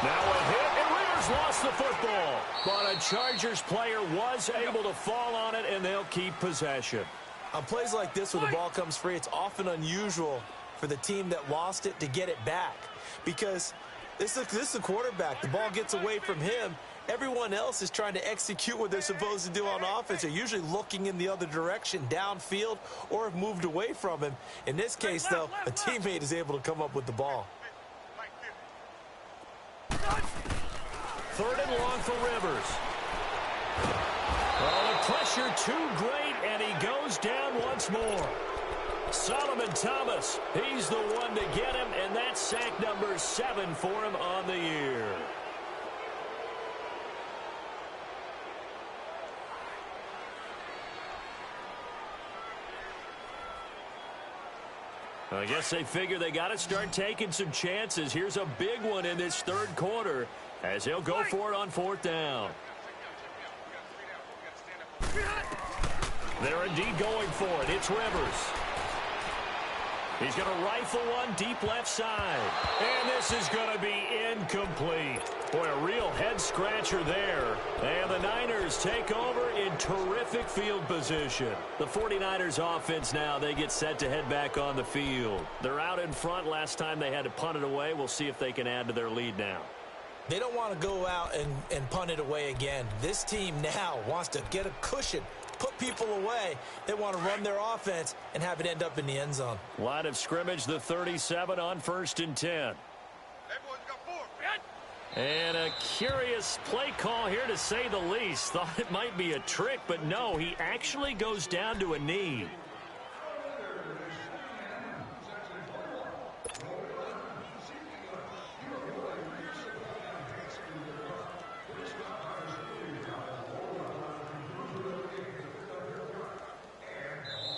Now a hit, and Rivers lost the football. But a Chargers player was able to fall on it, and they'll keep possession. On plays like this where the ball comes free, it's often unusual for the team that lost it to get it back. Because this is the quarterback. The ball gets away from him. Everyone else is trying to execute what they're supposed to do on offense. They're usually looking in the other direction, downfield, or have moved away from him. In this case, though, a teammate is able to come up with the ball. 3rd and long for Rivers. Oh, the pressure too great, and he goes down once more. Solomon Thomas, he's the one to get him, and that's sack number 7 for him on the year. I guess they figure they got to start taking some chances. Here's a big one in this 3rd quarter as he'll go for it on 4th down. They're indeed going for it. It's Rivers. He's going to rifle one deep left side. And this is going to be incomplete. Boy, a real head-scratcher there. And the Niners take over in terrific field position. The 49ers offense now, they get set to head back on the field. They're out in front. Last time they had to punt it away. We'll see if they can add to their lead now. They don't want to go out and punt it away again. This team now wants to get a cushion, put people away. They want to run their offense and have it end up in the end zone. Line of scrimmage, the 37 on 1st and 10. Everyone's got 4. And a curious play call here, to say the least. Thought it might be a trick, but no, he actually goes down to a knee.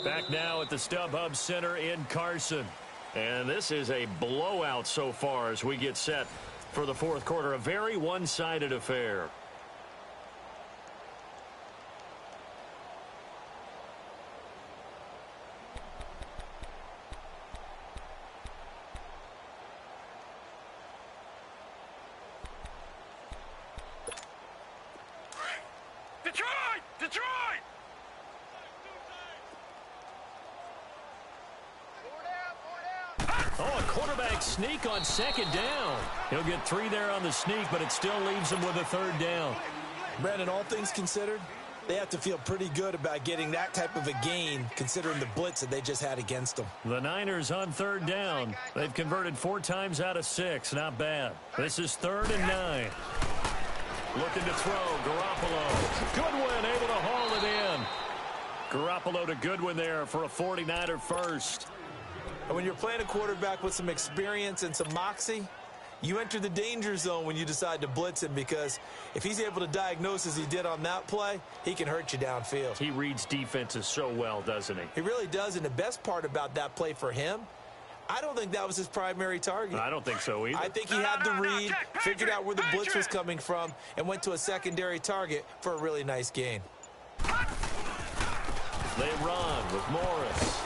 Back now at the StubHub Center in Carson. And this is a blowout so far as we get set for the fourth quarter. A very one-sided affair. Detroit! Oh, a quarterback sneak on second down. He'll get 3 there on the sneak, but it still leaves him with a third down. Brandon, all things considered, they have to feel pretty good about getting that type of a gain, considering the blitz that they just had against them. The Niners on third down. They've converted 4 times out of 6. Not bad. This is 3rd and 9. Looking to throw. Garoppolo. Goodwin able to haul it in. Garoppolo to Goodwin there for a 49er first. And when you're playing a quarterback with some experience and some moxie, you enter the danger zone when you decide to blitz him, because if he's able to diagnose as he did on that play, he can hurt you downfield. He reads defenses so well, doesn't he? He really does, and the best part about that play for him, I don't think that was his primary target. I don't think so either. I think he had the read, figured out where the blitz was coming from, and went to a secondary target for a really nice gain. They run with Morris.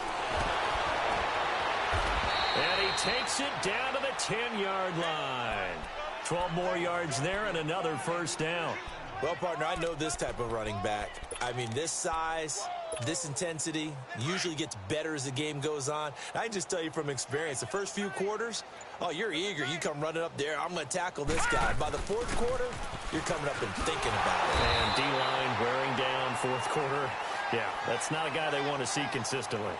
And he takes it down to the 10-yard line. 12 more yards there and another first down. Well, partner, I know this type of running back. I mean, this size, this intensity usually gets better as the game goes on. I can just tell you from experience, the first few quarters, oh, you're eager. You come running up there, I'm going to tackle this guy. By the fourth quarter, you're coming up and thinking about it. And D-line wearing down fourth quarter. Yeah, that's not a guy they want to see consistently.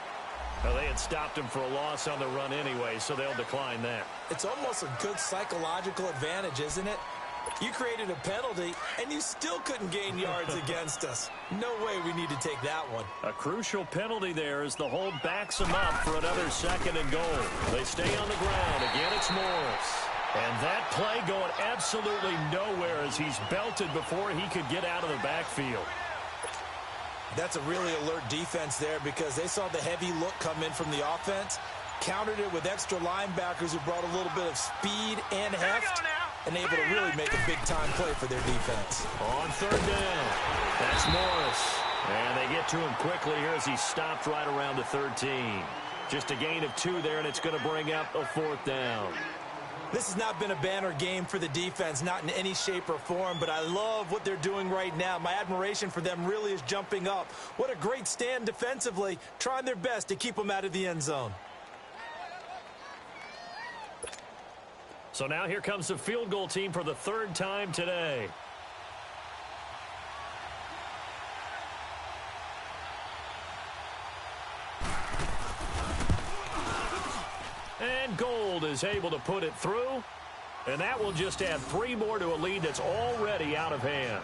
Well, they had stopped him for a loss on the run anyway, so they'll decline that. It's almost a good psychological advantage, isn't it? You created a penalty, and you still couldn't gain yards against us. No way we need to take that one. A crucial penalty there as the hold backs them up for another 2nd and goal. They stay on the ground. Again, it's Morris. And that play going absolutely nowhere as he's belted before he could get out of the backfield. That's a really alert defense there, because they saw the heavy look come in from the offense, countered it with extra linebackers who brought a little bit of speed and heft, and able to really make a big-time play for their defense. On 3rd down, that's Morris. And they get to him quickly here as he stopped right around the 13. Just a gain of 2 there, and it's going to bring up a 4th down. This has not been a banner game for the defense, not in any shape or form, but I love what they're doing right now. My admiration for them really is jumping up. What a great stand defensively, trying their best to keep them out of the end zone. So now here comes the field goal team for the 3rd time today. And Gold is able to put it through. And that will just add 3 more to a lead that's already out of hand.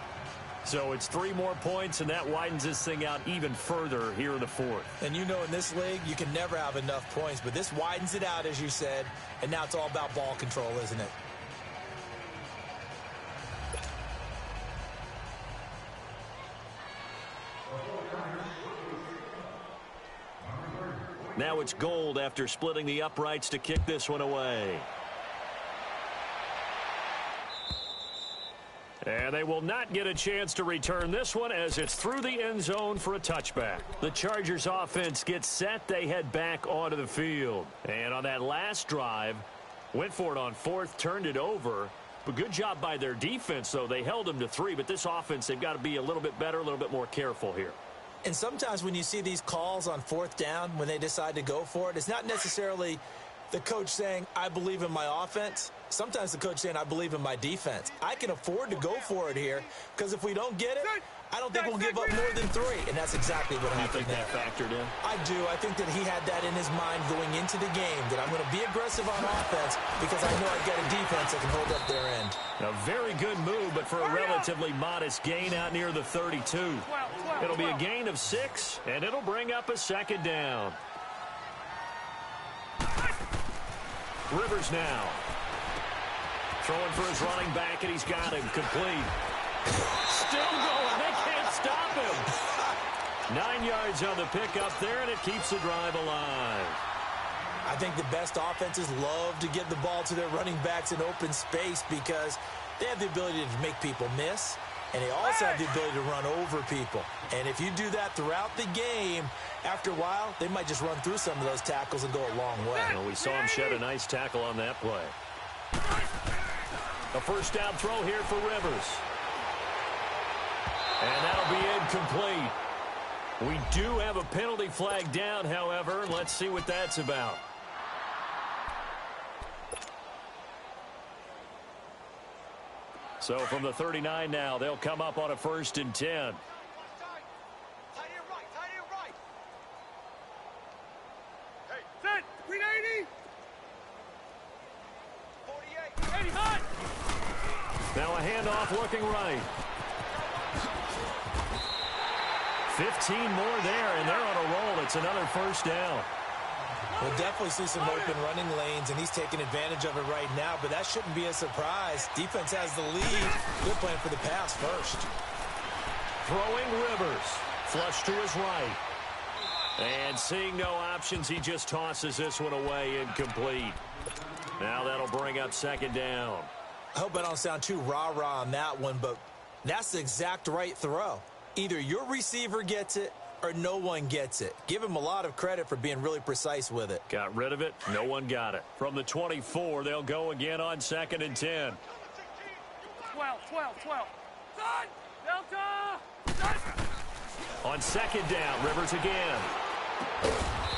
So it's 3 more points, and that widens this thing out even further here in the 4th. And you know, in this league, you can never have enough points, but this widens it out, as you said, and now it's all about ball control, isn't it? Now it's Gold after splitting the uprights to kick this one away. And they will not get a chance to return this one as it's through the end zone for a touchback. The Chargers offense gets set. They head back onto the field. And on that last drive, went for it on 4th, turned it over. But good job by their defense, though. They held them to 3. But this offense, they've got to be a little bit better, a little bit more careful here. And sometimes when you see these calls on 4th down, when they decide to go for it, it's not necessarily the coach saying, I believe in my offense. Sometimes the coach saying, I believe in my defense. I can afford to go for it here, because if we don't get it, I don't think we'll give up more than 3, and that's exactly what happened. You think that factored in? I do. I think that he had that in his mind going into the game, that I'm going to be aggressive on offense because I know I've got a defense that can hold up their end. A very good move, but for a relatively modest gain out near the 32. It'll be a gain of 6, and it'll bring up a second down. Rivers now. Throwing for his running back, and he's got him complete. Still going. They can't stop him. 9 yards on the pickup there, and it keeps the drive alive. I think the best offenses love to give the ball to their running backs in open space because they have the ability to make people miss, and they also have the ability to run over people. And if you do that throughout the game, after a while, they might just run through some of those tackles and go a long way. Well, we saw him shed a nice tackle on that play. A first down throw here for Rivers. And that'll be incomplete. We do have a penalty flag down, however. Let's see what that's about. So from the 39 now, they'll come up on a 1st and 10. Tight end right. Hey, set. Green 80. 48. 80 hot. Now a handoff looking right. 15 more there, and they're on a roll. It's another first down. We'll definitely see some open running lanes, and he's taking advantage of it right now, but that shouldn't be a surprise. Defense has the lead. They're playing for the pass first. Throwing Rivers. Flush to his right. And seeing no options, he just tosses this one away, incomplete. Now that'll bring up second down. I hope I don't sound too rah-rah on that one, but that's the exact right throw. Either your receiver gets it or no one gets it. Give him a lot of credit for being really precise with it. Got rid of it. No one got it. From the 24, they'll go again on 2nd and 10. 12. Son! Delta! On 2nd down, Rivers again.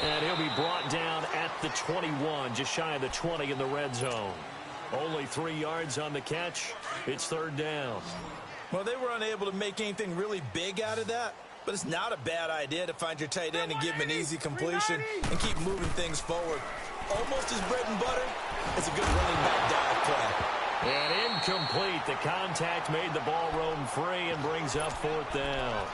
And he'll be brought down at the 21, just shy of the 20 in the red zone. Only 3 yards on the catch. It's 3rd down. Well, they were unable to make anything really big out of that, but it's not a bad idea to find your tight end and give him an easy completion and keep moving things forward. Almost his bread and butter. It's a good running back dive play. And incomplete. The contact made the ball roam free and brings up 4th down.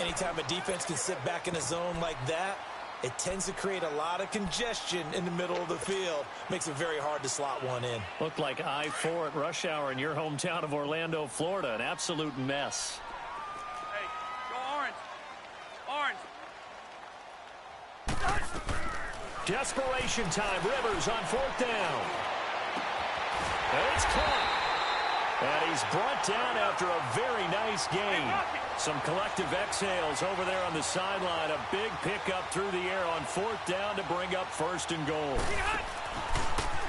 Anytime a defense can sit back in a zone like that, it tends to create a lot of congestion in the middle of the field. Makes it very hard to slot one in. Looked like I-4 at rush hour in your hometown of Orlando, Florida. An absolute mess. Hey, go orange. Desperation time. Rivers on 4th down. And it's caught. And he's brought down after a very nice gain. Some collective exhales over there on the sideline. A big pickup through the air on 4th down to bring up 1st and goal.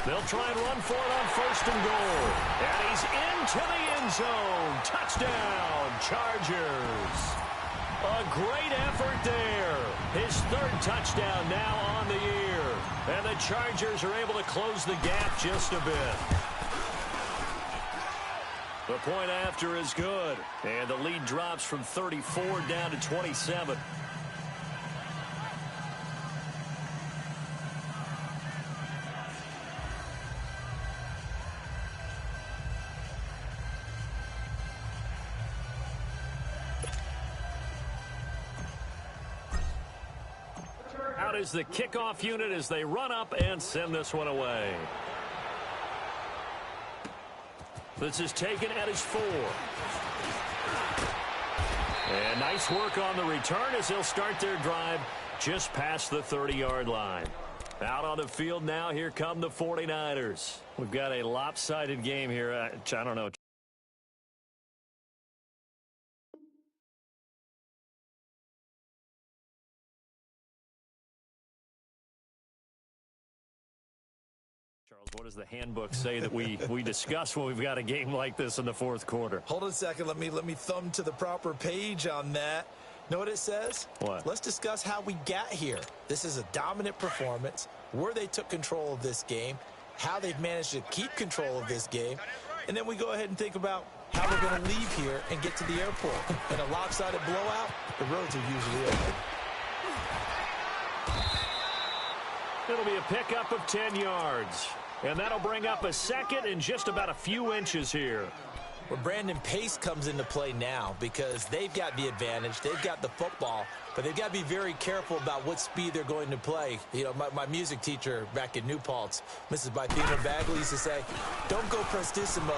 They'll try and run for it on 1st and goal. And he's into the end zone. Touchdown, Chargers. A great effort there. His 3rd touchdown now on the year. And the Chargers are able to close the gap just a bit. The point after is good. And the lead drops from 34 down to 27. Out is the kickoff unit as they run up and send this one away. This is taken at his 4. And nice work on the return as they'll start their drive just past the 30-yard line. Out on the field now, here come the 49ers. We've got a lopsided game here. I don't know. Charles, what does the handbook say that we discuss when we've got a game like this in the 4th quarter? Hold on a second. Let me thumb to the proper page on that. Know what it says? What? Let's discuss how we got here. This is a dominant performance, where they took control of this game, how they've managed to keep control of this game, and then we go ahead and think about how we're going to leave here and get to the airport. In a lopsided blowout, the roads are usually open. It'll be a pickup of 10 yards. And that'll bring up a second in just about a few inches here. Well, Brandon, pace comes into play now because they've got the advantage. They've got the football, but they've got to be very careful about what speed they're going to play. You know, my music teacher back in New Paltz, Mrs. Bythema Bagley, used to say, don't go prestissimo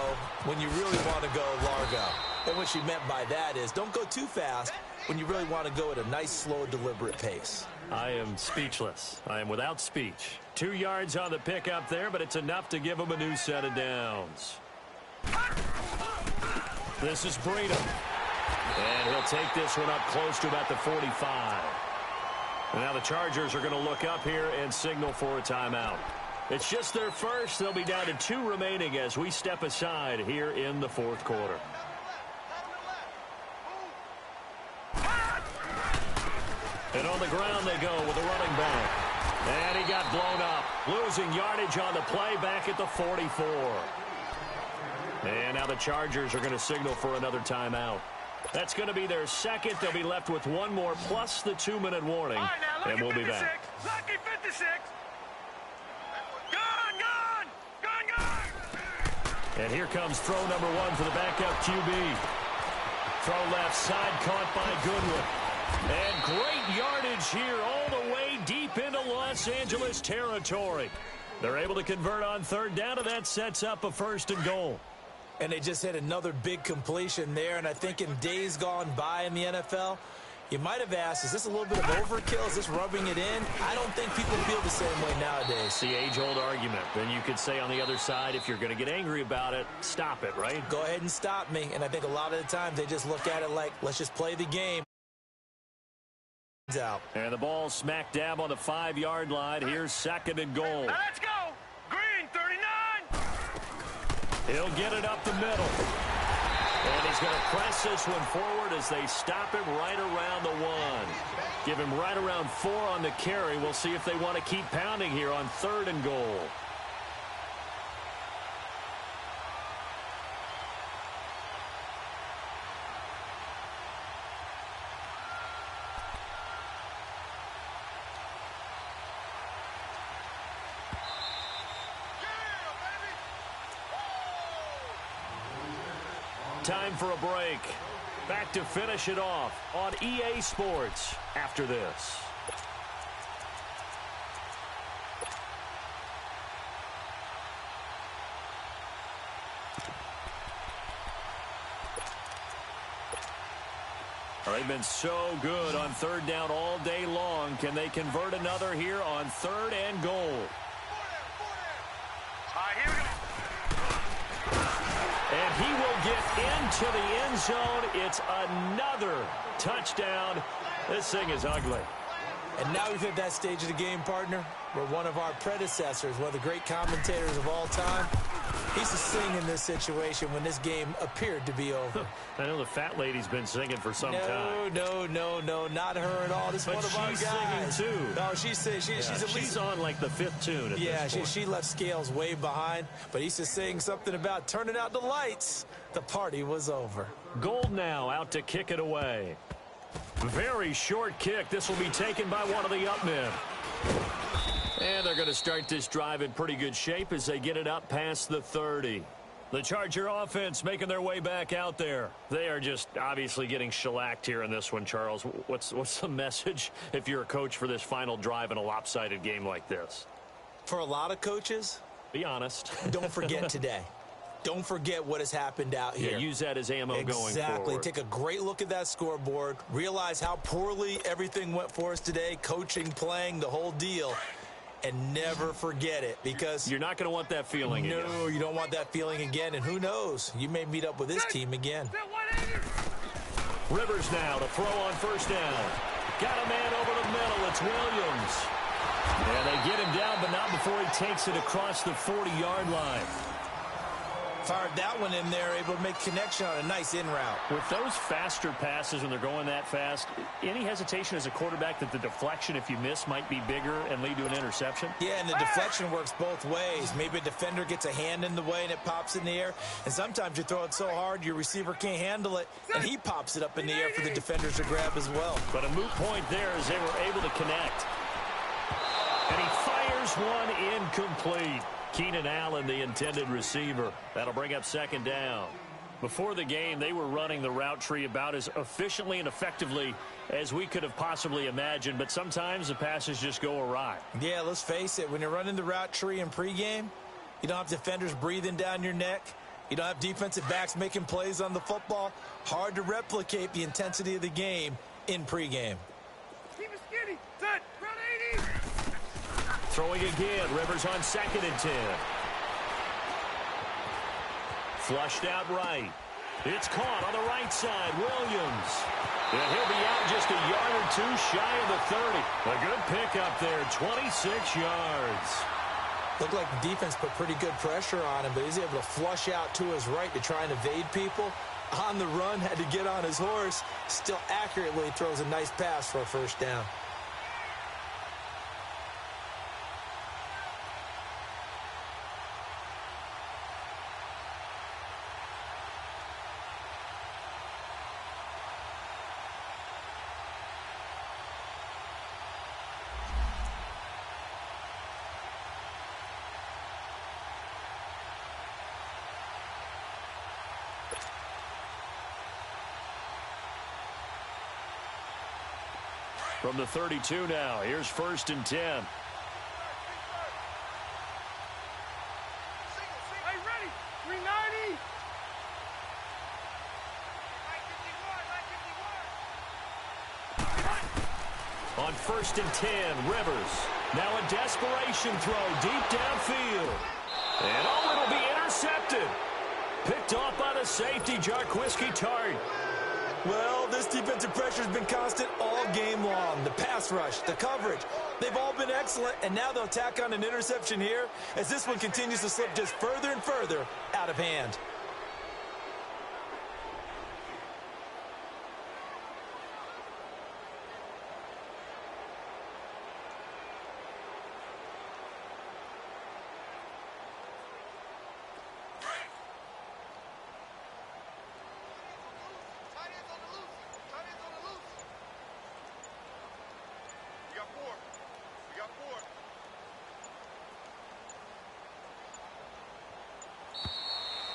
when you really want to go largo. And what she meant by that is don't go too fast when you really want to go at a nice, slow, deliberate pace. I am speechless. I am without speech. 2 yards on the pickup there, but it's enough to give them a new set of downs. This is Breedham. And he'll take this one up close to about the 45. And now the Chargers are going to look up here and signal for a timeout. It's just their first. They'll be down to 2 remaining as we step aside here in the fourth quarter. And on the ground they go with a running back. And he got blown up. Losing yardage on the play back at the 44. And now the Chargers are going to signal for another timeout. That's going to be their second. They'll be left with one more plus the 2-minute warning. Right, now, and we'll 56. be back. Lucky 56. Gone. And here comes throw number 1 for the backup QB. Throw left side caught by Goodwin. And great yardage here all the way deep into Los Angeles territory. They're able to convert on third down, and that sets up a 1st and goal. And they just had another big completion there. And I think in days gone by in the NFL, you might have asked, is this a little bit of overkill? Is this rubbing it in? I don't think people feel the same way nowadays. It's the age-old argument. Then you could say on the other side, if you're going to get angry about it, stop it, right? Go ahead and stop me. And I think a lot of the times they just look at it like, let's just play the game. Out. And the ball smack dab on the 5-yard line. Here's 2nd and goal. Now let's go. Green, 39. He'll get it up the middle. And he's going to press this one forward as they stop him right around the 1. Give him right around 4 on the carry. We'll see if they want to keep pounding here on 3rd and goal. Time for a break. Back to finish it off on EA Sports after this. They've been so good on 3rd down all day long. Can they convert another here on 3rd and goal? All right, here we go. And he will get into the end zone. It's another touchdown. This thing is ugly. And now we've hit that stage of the game, partner, where one of our predecessors, one of the great commentators of all time, he used to sing in this situation when this game appeared to be over. I know the fat lady's been singing for some time. No, not her at all. This is But one of our she's guys. singing too. No, she's at least She's on like the 5th tune at this point. she left Scales way behind, but he used to sing something about turning out the lights. The party was over. Gold now out to kick it away. Very short kick. This will be taken by one of the up men. And they're going to start this drive in pretty good shape as they get it up past the 30. The Charger offense making their way back out there. They are just obviously getting shellacked here in this one, Charles. What's the message if you're a coach for this final drive in a lopsided game like this? For a lot of coaches, be honest. Don't forget today. Don't forget what has happened out here. Yeah, use that as ammo going forward. Exactly. Take a great look at that scoreboard. Realize how poorly everything went for us today. Coaching, playing, the whole deal. And never forget it, because you're not going to want that feeling again. No, you don't want that feeling again. And who knows? You may meet up with this team again. Rivers now to throw on 1st down. Got a man over the middle. It's Williams. And they get him down, but not before he takes it across the 40-yard line. fired that one in there, able to make connection on a nice in route. With those faster passes when they're going that fast, any hesitation as a quarterback that the deflection, if you miss, might be bigger and lead to an interception? Yeah, and the deflection works both ways. Maybe a defender gets a hand in the way and it pops in the air. And sometimes you throw it so hard your receiver can't handle it, and he pops it up in the air for the defenders to grab as well. But a moot point there as they were able to connect. And he fires one incomplete. Keenan Allen, the intended receiver. That'll bring up second down. Before the game, they were running the route tree about as efficiently and effectively as we could have possibly imagined, but sometimes the passes just go awry. Yeah, let's face it. When you're running the route tree in pregame, you don't have defenders breathing down your neck. You don't have defensive backs making plays on the football. Hard to replicate the intensity of the game in pregame. Keep it skinny. Set. Run 80. Throwing again. Rivers on 2nd and 10. Flushed out right. It's caught on the right side. Williams. And he'll be out just a yard or two shy of the 30. A good pickup there. 26 yards. Looked like the defense put pretty good pressure on him, but he's able to flush out to his right to try and evade people. On the run, had to get on his horse. Still accurately throws a nice pass for a first down. From the 32 now, here's 1st and 10. Hey, ready. 390. 951. On 1st and 10, Rivers. Now a desperation throw deep downfield. And it'll be intercepted. Picked off by the safety, Jarquiski Tart. Well, this defensive pressure has been constant all game long. The pass rush, the coverage, they've all been excellent, and now they'll tack on an interception here as this one continues to slip just further and further out of hand.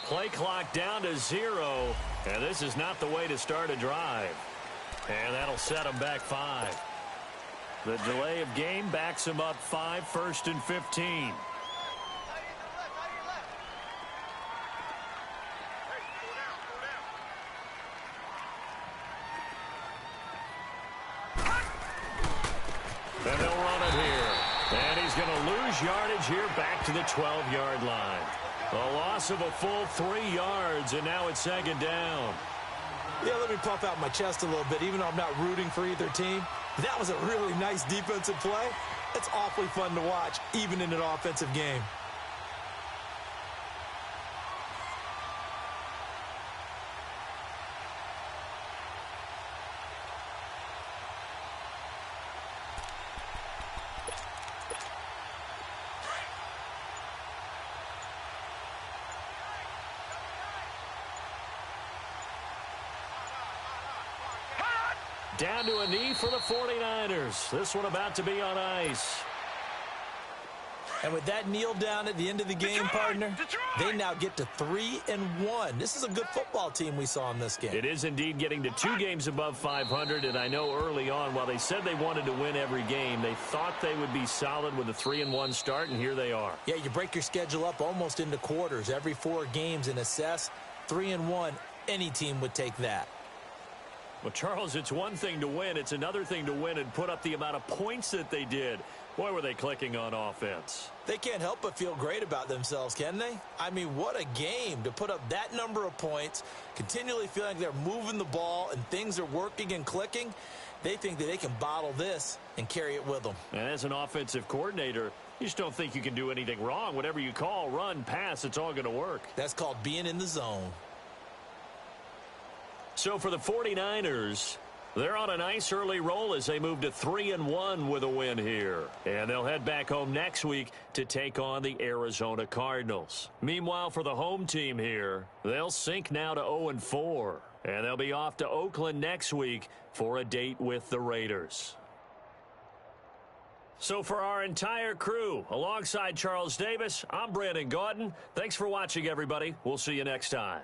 Play clock down to 0, and this is not the way to start a drive. And that'll set them back 5. The delay of game backs them up 5, 1st and 15. And they'll run it here. And he's going to lose yardage here back to the 12-yard line. A loss of a full 3 yards, and now it's 2nd down. Yeah, let me puff out my chest a little bit, even though I'm not rooting for either team. That was a really nice defensive play. It's awfully fun to watch, even in an offensive game. Down to a knee for the 49ers. This one about to be on ice. And with that kneel down at the end of the game, partner, they now get to 3-1. This is a good football team we saw in this game. It is indeed getting to 2 games above 500, and I know early on, while they said they wanted to win every game, they thought they would be solid with a 3-1 start, and here they are. Yeah, you break your schedule up almost into quarters, every 4 games, and assess 3-1. Any team would take that. Well, Charles, it's one thing to win. It's another thing to win and put up the amount of points that they did. Boy, were they clicking on offense. They can't help but feel great about themselves, can they? I mean, what a game to put up that number of points, continually feeling like they're moving the ball and things are working and clicking. They think that they can bottle this and carry it with them. And as an offensive coordinator, You just don't think you can do anything wrong. Whatever you call, run, pass, it's all going to work. That's called being in the zone. So for the 49ers, they're on a nice early roll as they move to 3-1 with a win here. And they'll head back home next week to take on the Arizona Cardinals. Meanwhile, for the home team here, they'll sink now to 0-4. And they'll be off to Oakland next week for a date with the Raiders. So for our entire crew, alongside Charles Davis, I'm Brandon Gaudin. Thanks for watching, everybody. We'll see you next time.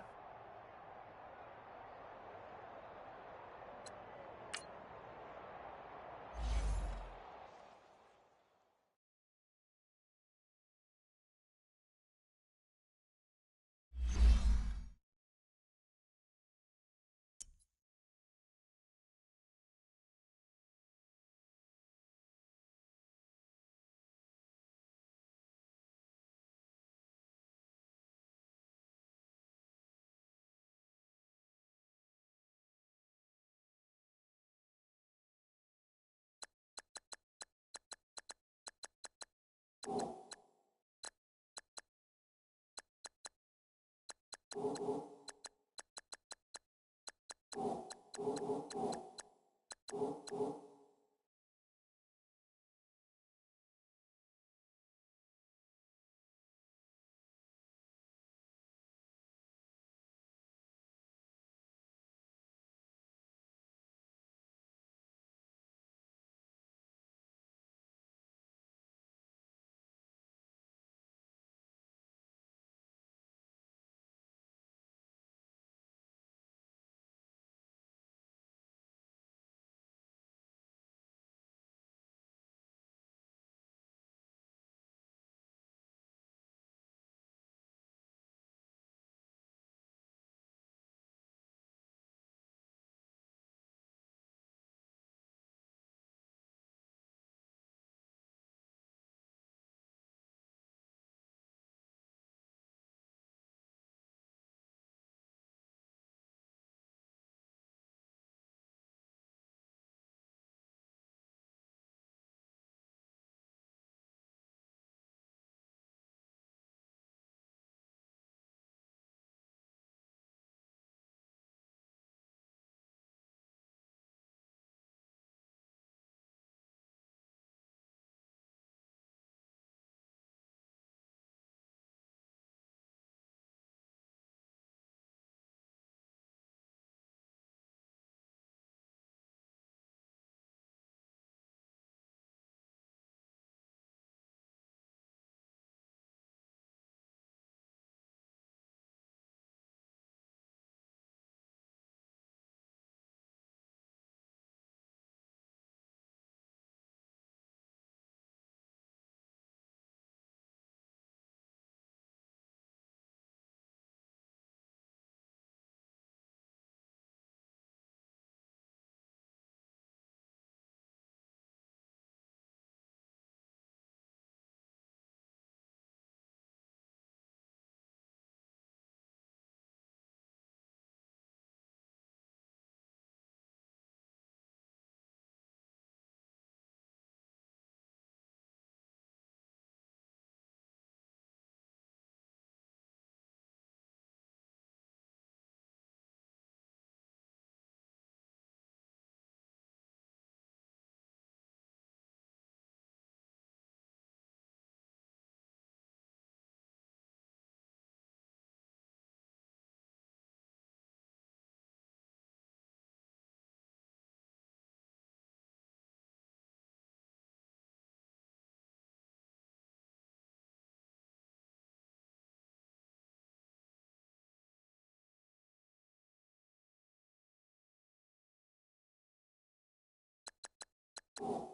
You